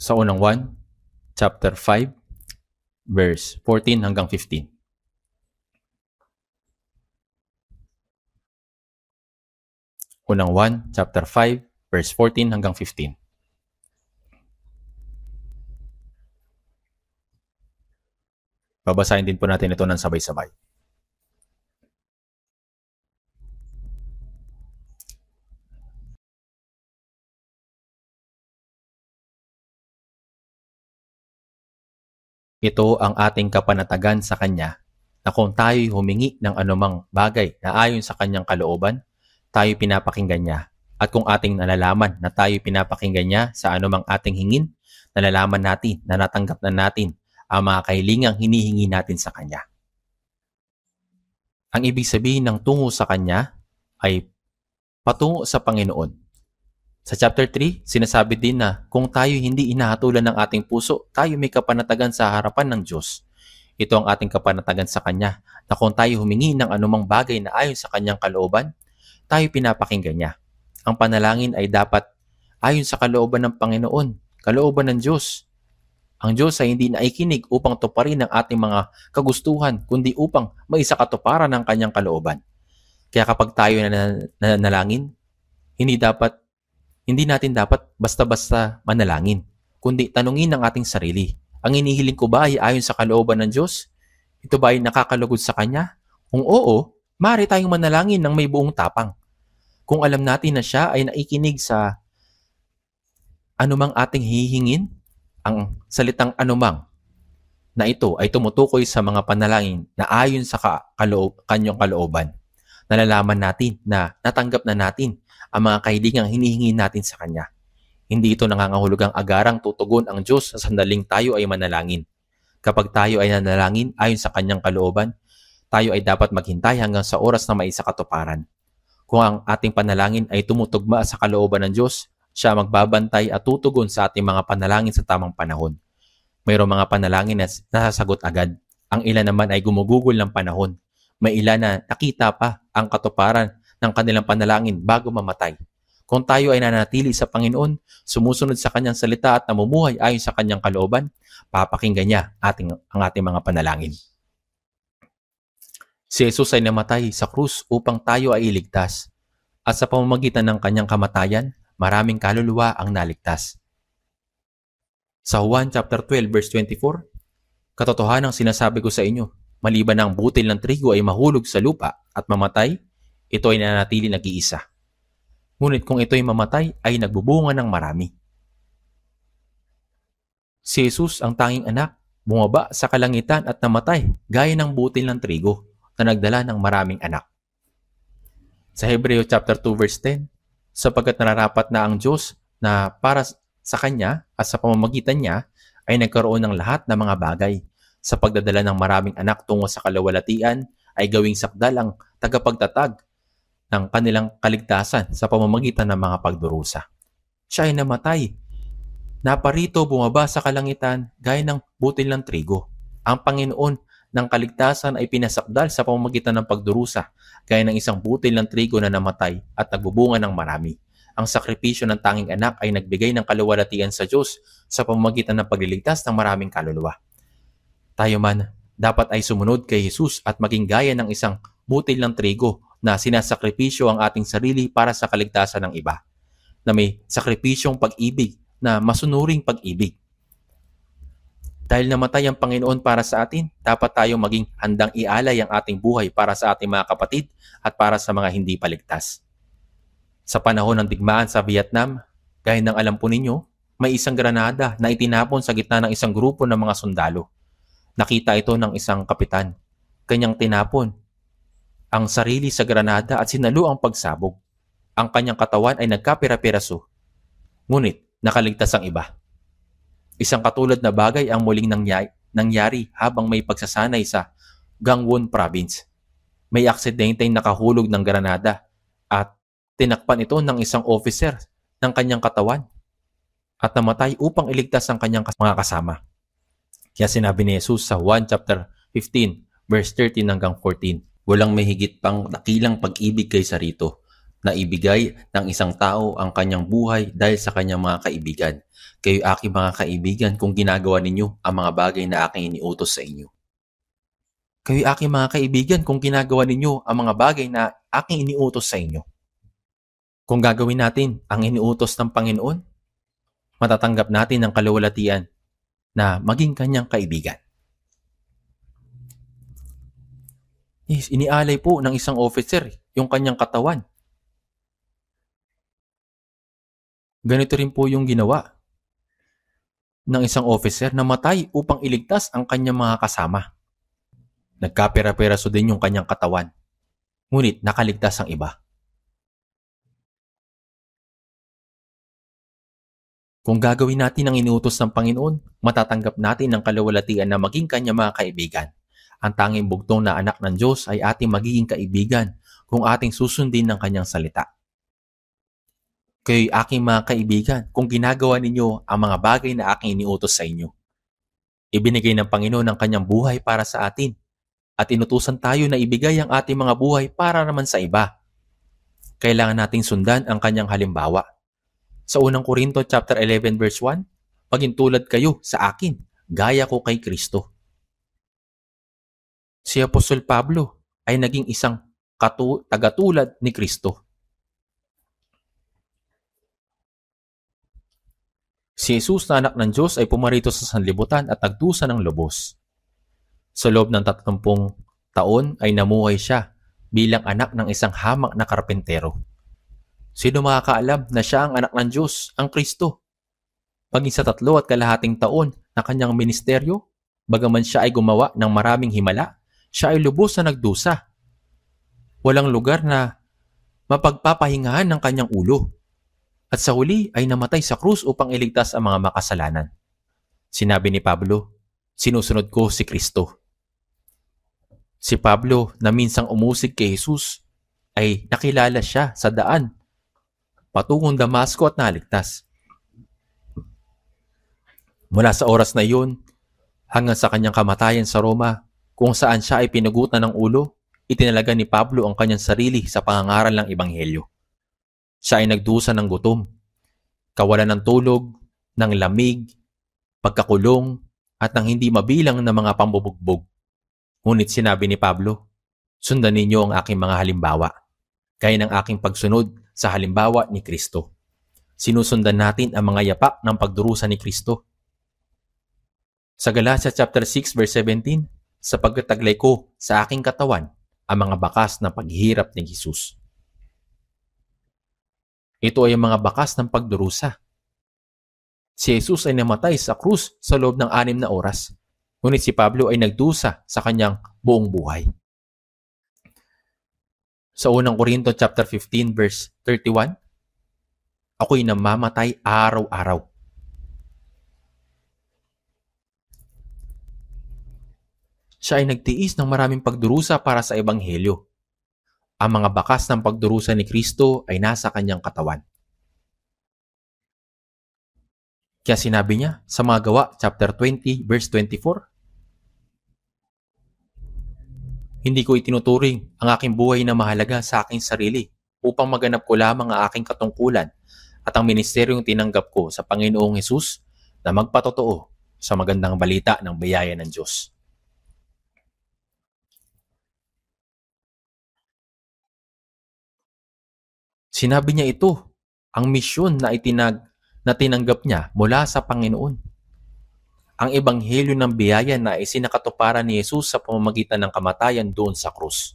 Sa unang 1, chapter 5, verse 14 hanggang 15. Unang 1, chapter 5, verse 14 hanggang 15. Babasahin din po natin ito ng sabay-sabay. Ito ang ating kapanatagan sa Kanya, na kung tayo'y humingi ng anumang bagay na ayon sa Kanyang kalooban, tayo pinapakinggan niya. At kung ating nalalaman na tayo pinapakinggan niya sa anumang ating hingin, nalalaman natin na natanggap na natin ang mga kahilingang hinihingi natin sa Kanya. Ang ibig sabihin ng tungo sa Kanya ay patungo sa Panginoon. Sa chapter 3, sinasabi din na kung tayo hindi inahatulan ng ating puso, tayo may kapanatagan sa harapan ng Diyos. Ito ang ating kapanatagan sa Kanya, na kung tayo humingi ng anumang bagay na ayon sa Kanyang kalooban, tayo pinapakinggan niya. Ang panalangin ay dapat ayon sa kalooban ng Panginoon, kalooban ng Diyos. Ang Diyos ay hindi naikinig upang tuparin ang ating mga kagustuhan, kundi upang maisakatuparan ng Kanyang kalooban. Kaya kapag tayo nanalangin, hindi natin dapat basta-basta manalangin, kundi tanungin ang ating sarili. Ang inihiling ko ba ay ayon sa kalooban ng Diyos? Ito ba ay nakakalugod sa Kanya? Kung oo, maaari tayong manalangin ng may buong tapang. Kung alam natin na siya ay naikinig sa anumang ating hihingin, ang salitang anumang na ito ay tumutukoy sa mga panalangin na ayon sa Kanyang kalooban. Nalalaman natin na natanggap na natin ang mga kahilingang hinihingi natin sa Kanya. Hindi ito nangangahulugang agarang tutugon ang Diyos sa sandaling tayo ay manalangin. Kapag tayo ay nanalangin ayon sa Kanyang kalooban, tayo ay dapat maghintay hanggang sa oras na maisakatuparan. Kung ang ating panalangin ay tumutugma sa kalooban ng Diyos, siya magbabantay at tutugon sa ating mga panalangin sa tamang panahon. Mayroong mga panalangin na nasasagot agad. Ang ilan naman ay gumugugol ng panahon. May ilan na nakita pa ang katuparan ng kanilang panalangin bago mamatay. Kung tayo ay nanatili sa Panginoon, sumusunod sa Kanyang salita at namumuhay ayon sa Kanyang kalooban, papakinggan niya ang ating mga panalangin. Si Jesus ay namatay sa krus upang tayo ay iligtas. At sa pamamagitan ng Kanyang kamatayan, maraming kaluluwa ang naligtas. Sa Juan chapter 12 verse 24, katotohanang sinasabi ko sa inyo, maliban ang butil ng trigo ay mahulog sa lupa at mamatay, ito ay nanatili nag-iisa. Ngunit kung ito ay mamatay, ay nagbubunga ng marami. Si Jesus, ang tanging anak, bumaba sa kalangitan at namatay, gaya ng butil ng trigo na nagdala ng maraming anak. Sa Hebreo chapter 2 verse 10, sapagkat nararapat na ang Diyos na para sa Kanya at sa pamamagitan niya ay nagkaroon ng lahat ng mga bagay. Sa pagdadala ng maraming anak tungo sa kalawalatian ay gawing sakdal ang tagapagtatag ng kanilang kaligtasan sa pamamagitan ng mga pagdurusa. Siya ay namatay. Naparito bumaba sa kalangitan gaya ng butil ng trigo. Ang Panginoon ng kaligtasan ay pinasakdal sa pamamagitan ng pagdurusa gaya ng isang butil ng trigo na namatay at nagbubunga ng marami. Ang sakripisyo ng tanging anak ay nagbigay ng kaluwalhatian sa Diyos sa pamamagitan ng pagliligtas ng maraming kaluluwa. Tayo man, dapat ay sumunod kay Jesus at maging gaya ng isang butil ng trigo na sinasakripisyo ang ating sarili para sa kaligtasan ng iba, na may sakripisyong pag-ibig na masunuring pag-ibig. Dahil namatay ang Panginoon para sa atin, dapat tayong maging handang ialay ang ating buhay para sa ating mga kapatid at para sa mga hindi paligtas. Sa panahon ng digmaan sa Vietnam, gaya ng alam po ninyo, may isang granada na itinapon sa gitna ng isang grupo ng mga sundalo. Nakita ito ng isang kapitan. Kanyang tinapon ang sarili sa granada at sinalo ang pagsabog. Ang kanyang katawan ay nagkapira-piraso. Ngunit nakaligtas ang iba. Isang katulad na bagay ang muling nangyari habang may pagsasanay sa Gangwon Province. May aksidenteng nakahulog ng granada at tinakpan ito ng isang officer ng kanyang katawan at namatay upang iligtas ang kanyang mga kasama. Kaya sinabi ni Jesus sa Juan chapter 15 verse 13 hanggang 14, walang may higit pang dakilang pag-ibig kaysa rito na ibigay ng isang tao ang kanyang buhay dahil sa kanyang mga kaibigan. Kayo aking mga kaibigan kung ginagawa ninyo ang mga bagay na aking iniutos sa inyo. Kayo aking mga kaibigan kung ginagawa ninyo ang mga bagay na aking iniutos sa inyo. Kung gagawin natin ang iniutos ng Panginoon, matatanggap natin ang kaluwalhatian na maging kanyang kaibigan. Yes, inialay po ng isang officer yung kanyang katawan. Ganito rin po yung ginawa ng isang officer na matay upang iligtas ang kanyang mga kasama. Nagkapera-peraso din yung kanyang katawan, ngunit nakaligtas ang iba. Kung gagawin natin ang inuutos ng Panginoon, matatanggap natin ang kaluwalhatian na maging kanyang mga kaibigan. Ang tanging bugtong na anak ng Diyos ay ating magiging kaibigan kung ating susundin ng kanyang salita. Kayo'y aking mga kaibigan kung ginagawa ninyo ang mga bagay na aking iniutos sa inyo. Ibinigay ng Panginoon ang kanyang buhay para sa atin at inutusan tayo na ibigay ang ating mga buhay para naman sa iba. Kailangan nating sundan ang kanyang halimbawa. Sa unang Korinto chapter 11 verse 1, maging tulad kayo sa akin, gaya ko kay Kristo. Si Apostol Pablo ay naging isang tagatulad ni Kristo. Si Jesus na anak ng Diyos ay pumarito sa sanlibutan at nagdusa ng lubos. Sa loob ng 30 taon ay namuhay siya bilang anak ng isang hamak na karpentero. Sino makakaalam na siya ang anak ng Diyos, ang Kristo? Paging sa 3.5 taon na kanyang ministeryo, bagaman siya ay gumawa ng maraming himala, siya ay lubos na nagdusa. Walang lugar na mapagpapahingahan ng kanyang ulo. At sa huli ay namatay sa krus upang iligtas ang mga makasalanan. Sinabi ni Pablo, sinusunod ko si Kristo. Si Pablo na minsang umusig kay Jesus ay nakilala siya sa daan patungong Damasco at naligtas. Mula sa oras na iyon hanggang sa kanyang kamatayan sa Roma, kung saan siya ay pinugutan ng ulo, itinalaga ni Pablo ang kanyang sarili sa pangangaral ng Ebanghelyo. Siya ay nagdusa ng gutom, kawalan ng tulog, ng lamig, pagkakulong, at ng hindi mabilang na mga pambubugbog. Ngunit sinabi ni Pablo, sundan ninyo ang aking mga halimbawa, gaya ng aking pagsunod sa halimbawa ni Kristo. Sinusundan natin ang mga yapak ng pagdurusa ni Kristo. Sa Galatia chapter 6 verse 17, sapagkat taglay ko sa aking katawan ang mga bakas ng paghihirap ni Jesus. Ito ay ang mga bakas ng pagdurusa. Si Jesus ay namatay sa krus sa loob ng 6 na oras, ngunit si Pablo ay nagdusa sa kanyang buong buhay. Sa unang Korinto chapter 15 verse 31, ako'y namamatay araw-araw. Siya ay nagtiis ng maraming pagdurusa para sa Ebanghelyo. Ang mga bakas ng pagdurusa ni Kristo ay nasa kanyang katawan. Kaya sinabi niya sa mga Gawa chapter 20 verse 24, hindi ko itinuturing ang aking buhay na mahalaga sa aking sarili upang maganap ko lamang ang aking katungkulan at ang ministeryong tinanggap ko sa Panginoong Hesus na magpatotoo sa magandang balita ng biyaya ng Diyos. Sinabi niya ito, ang misyon na tinanggap niya mula sa Panginoon. Ang ebanghelyo ng biyaya na isinakatuparan ni Jesus sa pamamagitan ng kamatayan doon sa krus.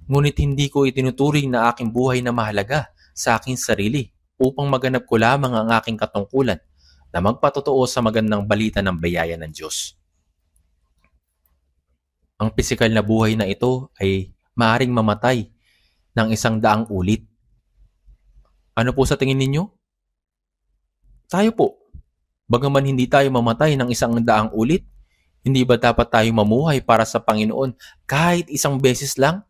Ngunit hindi ko itinuturing na aking buhay na mahalaga sa aking sarili upang maganap ko lamang ang aking katungkulan na magpatotoo sa magandang balita ng biyaya ng Diyos. Ang pisikal na buhay na ito ay maaaring mamatay ng 100 ulit. Ano po sa tingin ninyo? Tayo po. Bagaman hindi tayo mamatay ng 100 ulit, hindi ba dapat tayo mamuhay para sa Panginoon kahit isang beses lang?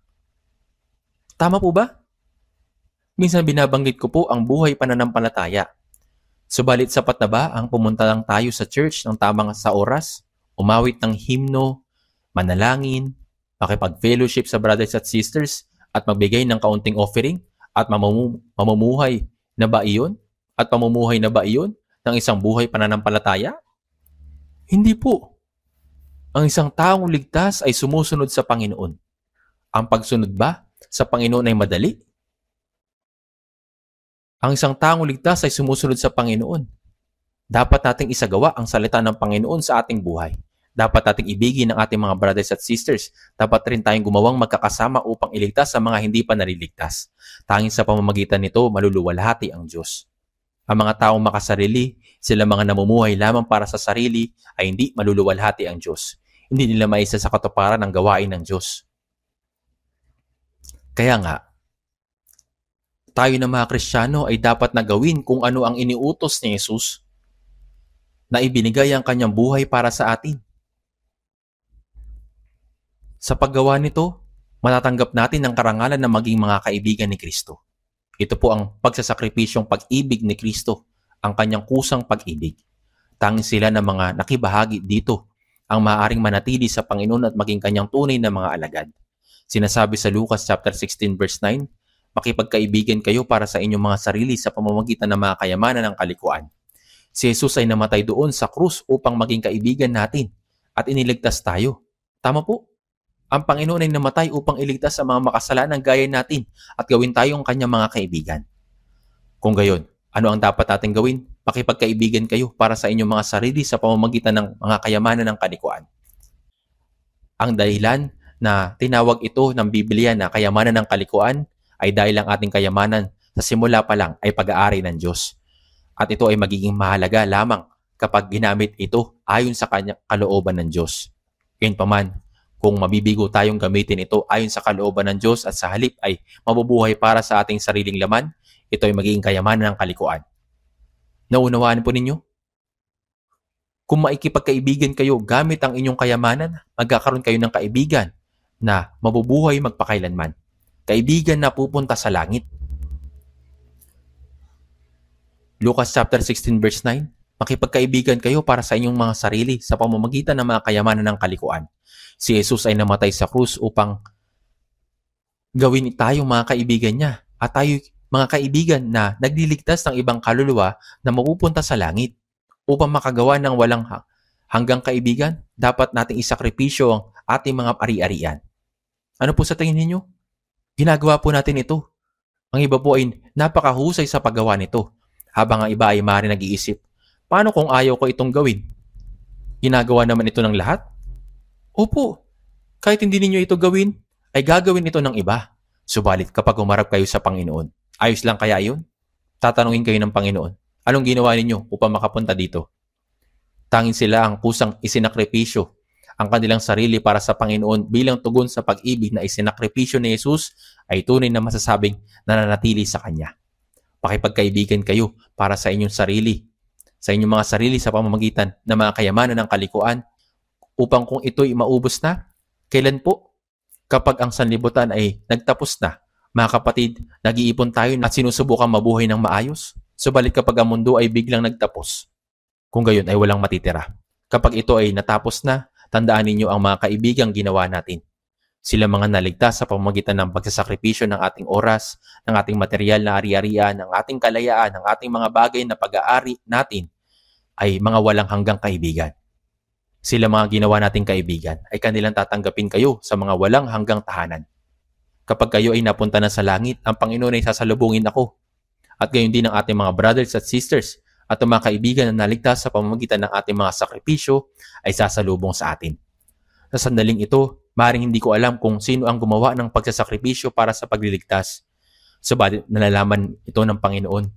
Tama po ba? Minsan binabanggit ko po ang buhay pananampalataya. Subalit sapat na ba ang pumunta lang tayo sa church ng tamang sa oras, umawit ng himno, manalangin, makipag-fellowship sa brothers at sisters, at magbigay ng kaunting offering, At mamumuhay na ba iyon? At pamumuhay na ba iyon ng isang buhay pananampalataya? Hindi po. Ang isang taong ligtas ay sumusunod sa Panginoon. Ang pagsunod ba sa Panginoon ay madali? Ang isang taong ligtas ay sumusunod sa Panginoon. Dapat nating isagawa ang salita ng Panginoon sa ating buhay. Dapat nating ibigin ang ating mga brothers at sisters. Dapat rin tayong gumawang magkakasama upang iligtas sa mga hindi pa naliligtas. Tanging sa pamamagitan nito, maluluwalhati ang Diyos. Ang mga taong makasarili, sila mga namumuhay lamang para sa sarili, ay hindi maluluwalhati ang Diyos. Hindi nila maisa sa katuparan ang gawain ng Diyos. Kaya nga, tayo na mga Kristiyano ay dapat na gawin kung ano ang iniutos ni Jesus na ibinigay ang kanyang buhay para sa atin. Sa paggawa nito, matatanggap natin ang karangalan na maging mga kaibigan ni Kristo. Ito po ang pagsasakripisyong pag-ibig ni Kristo, ang kanyang kusang pag-ibig. Tanging sila na mga nakibahagi dito ang maaaring manatili sa Panginoon at maging kanyang tunay na mga alagad. Sinasabi sa Lucas chapter 16 verse 9, makipagkaibigan kayo para sa inyong mga sarili sa pamamagitan ng mga kayamanan ng kalikuan. Si Jesus ay namatay doon sa krus upang maging kaibigan natin at iniligtas tayo. Tama po. Ang Panginoon ay namatay upang iligtas sa mga makasalanan gaya natin at gawin tayong kanyang mga kaibigan. Kung gayon, ano ang dapat natin gawin? Makipagkaibigan kayo para sa inyong mga sarili sa pamamagitan ng mga kayamanan ng kalikuan. Ang dahilan na tinawag ito ng Biblia na kayamanan ng kalikuan ay dahil ang ating kayamanan sa simula pa lang ay pag-aari ng Diyos. At ito ay magiging mahalaga lamang kapag ginamit ito ayon sa kanyang kalooban ng Diyos. Gayunpaman, kung mabibigo tayong gamitin ito ayon sa kalooban ng Diyos at sa halip ay mabubuhay para sa ating sariling laman, ito ay magiging kayamanan ng kalikuan. Naunawaan po ninyo? Kung maikipagkaibigan kayo gamit ang inyong kayamanan, magkakaroon kayo ng kaibigan na mabubuhay magpakailanman. Kaibigan na pupunta sa langit. Lucas chapter 16 verse 9, makipagkaibigan kayo para sa inyong mga sarili sa pamamagitan ng mga kayamanan ng kalikuan. Si Jesus ay namatay sa krus upang gawin tayong mga kaibigan niya at tayo mga kaibigan na nagliligtas ng ibang kaluluwa na mapupunta sa langit. Upang makagawa ng walang hanggang kaibigan, dapat nating isakripisyo ang ating mga ari-arian. Ano po sa tingin ninyo? Ginagawa po natin ito. Ang iba po ay napakahusay sa paggawa nito, habang ang iba ay maaaring nag-iisip, paano kung ayaw ko itong gawin? Ginagawa naman ito ng lahat? Opo, kahit hindi ninyo ito gawin, ay gagawin ito ng iba. Subalit kapag umarap kayo sa Panginoon, ayos lang kaya yun? Tatanungin kayo ng Panginoon, anong ginawa ninyo upang makapunta dito? Tanging sila ang kusang isinakripisyo ang kanilang sarili para sa Panginoon bilang tugon sa pag-ibig na isinakripisyo ni Jesus ay tunay na masasabing nananatili sa Kanya. Pakipagkaibigan kayo para sa inyong sarili, sa inyong mga sarili sa pamamagitan ng mga kayamanan ng kalikuan upang kung ito'y maubos na, kailan po? Kapag ang sanlibutan ay nagtapos na, mga kapatid, nag-iipon tayo at sinusubukan mabuhay ng maayos. Subalit kapag ang mundo ay biglang nagtapos, kung gayon ay walang matitira. Kapag ito ay natapos na, tandaan ninyo ang mga kaibigang ginawa natin. Sila mga naligtas sa pamamagitan ng pagsasakripisyo ng ating oras, ng ating material na ari-arian, ng ating kalayaan, ng ating mga bagay na pag-aari natin ay mga walang hanggang kaibigan. Sila mga ginawa nating kaibigan ay kanilang tatanggapin kayo sa mga walang hanggang tahanan. Kapag kayo ay napunta na sa langit, ang Panginoon ay sasalubungin ako. At gayon din ang ating mga brothers at sisters at ang mga kaibigan na naligtas sa pamamagitan ng ating mga sakripisyo ay sasalubong sa atin. Sa sandaling ito, maaaring hindi ko alam kung sino ang gumawa ng pagsasakripisyo para sa pagliligtas. Subalit nalalaman ito ng Panginoon.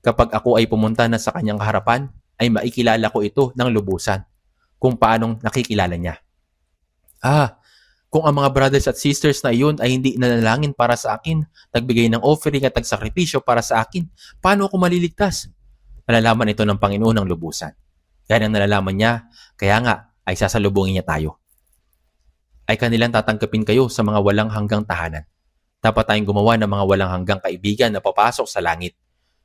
Kapag ako ay pumunta na sa kanyang harapan, ay maikilala ko ito ng lubusan kung paanong nakikilala niya. Kung ang mga brothers at sisters na iyon ay hindi nanalangin para sa akin, nagbigay ng offering at nagsakripisyo para sa akin, paano ako maliligtas? Nalalaman ito ng Panginoon ng lubusan. Yan ang nalalaman niya, kaya nga ay sasalubungin niya tayo. Ay kanilang tatanggapin kayo sa mga walang hanggang tahanan. Dapat tayong gumawa ng mga walang hanggang kaibigan na papasok sa langit.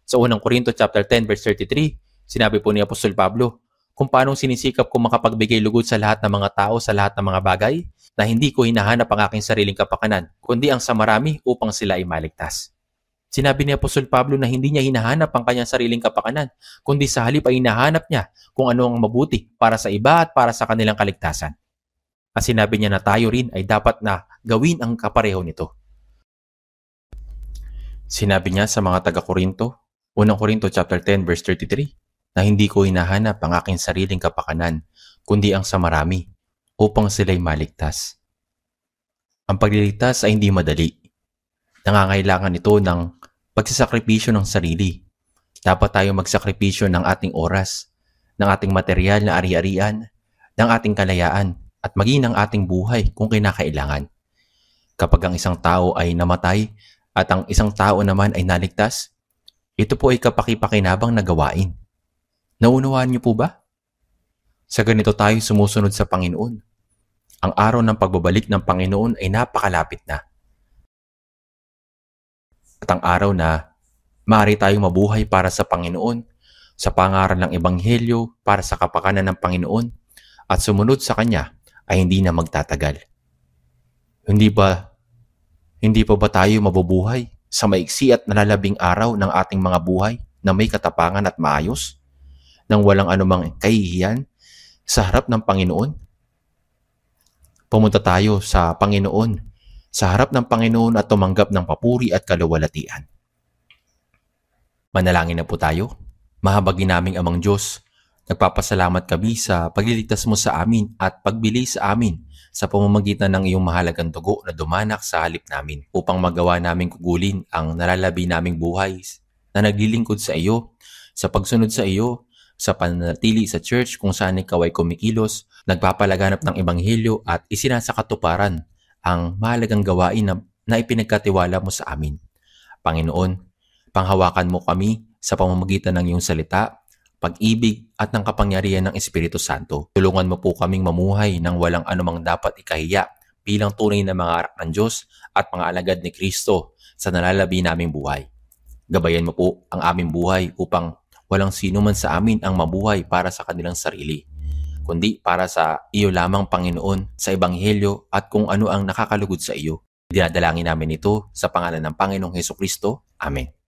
Sa unang Korinto chapter 10 verse 33, sinabi po ni Apostol Pablo, kung paanong sinisikap ko makapagbigay lugod sa lahat ng mga tao sa lahat ng mga bagay, na hindi ko hinahanap ang aking sariling kapakanan, kundi ang sa marami upang sila ay maligtas. Sinabi ni Apostol Pablo na hindi niya hinahanap ang kanyang sariling kapakanan, kundi sa halip ay hinahanap niya kung ano ang mabuti para sa iba at para sa kanilang kaligtasan. At sinabi niya na tayo rin ay dapat na gawin ang kapareho nito. Sinabi niya sa mga taga-Korinto, 1 Korinto chapter 10 verse 33, na hindi ko hinahanap ang aking sariling kapakanan, kundi ang sa marami, upang sila'y maligtas. Ang pagliligtas ay hindi madali. Nangangailangan ito ng pagsasakripisyo ng sarili. Dapat tayo magsakripisyo ng ating oras, ng ating material na ari-arian, ng ating kalayaan, at maging ng ating buhay kung kinakailangan. Kapag ang isang tao ay namatay at ang isang tao naman ay naligtas, ito po ay kapaki-pakinabang na gawain. Naunawaan niyo po ba? Sa ganito tayo sumusunod sa Panginoon. Ang araw ng pagbabalik ng Panginoon ay napakalapit na. At ang araw na maaari tayong mabuhay para sa Panginoon, sa pangaral ng Ebanghelyo, para sa kapakanan ng Panginoon, at sumunod sa Kanya ay hindi na magtatagal. Hindi pa ba tayo mabubuhay sa maiksi at nalalabing araw ng ating mga buhay na may katapangan at maayos, nang walang anumang kahihiyan sa harap ng Panginoon? Pumunta tayo sa Panginoon, sa harap ng Panginoon at tumanggap ng papuri at kaluwalhatian. Manalangin na po tayo. Mahabagin naming Amang Diyos, nagpapasalamat kami sa pagliligtas mo sa amin at pagbili sa amin sa pamamagitan ng iyong mahalagang dugo na dumanak sa halip namin upang magawa naming kugulin ang nalalabi naming buhay na naglilingkod sa iyo, sa pagsunod sa iyo, sa pananatili sa church kung saan ikaw ay kumikilos, nagpapalaganap ng ebanghelyo at isinasakatuparan ang mahalagang gawain na ipinagkatiwala mo sa amin. Panginoon, panghawakan mo kami sa pamamagitan ng iyong salita, pag-ibig at ng kapangyarihan ng Espiritu Santo. Tulungan mo po kaming mamuhay ng walang anumang dapat ikahiya bilang tunay na mga anak ng Diyos at mga alagad ni Kristo sa nalalabi naming buhay. Gabayan mo po ang aming buhay upang walang sino man sa amin ang mabuhay para sa kanilang sarili, kundi para sa iyo lamang, Panginoon, sa Ebanghelyo at kung ano ang nakakalugod sa iyo. Dinadalangin namin ito sa pangalan ng Panginoong Hesukristo. Amen.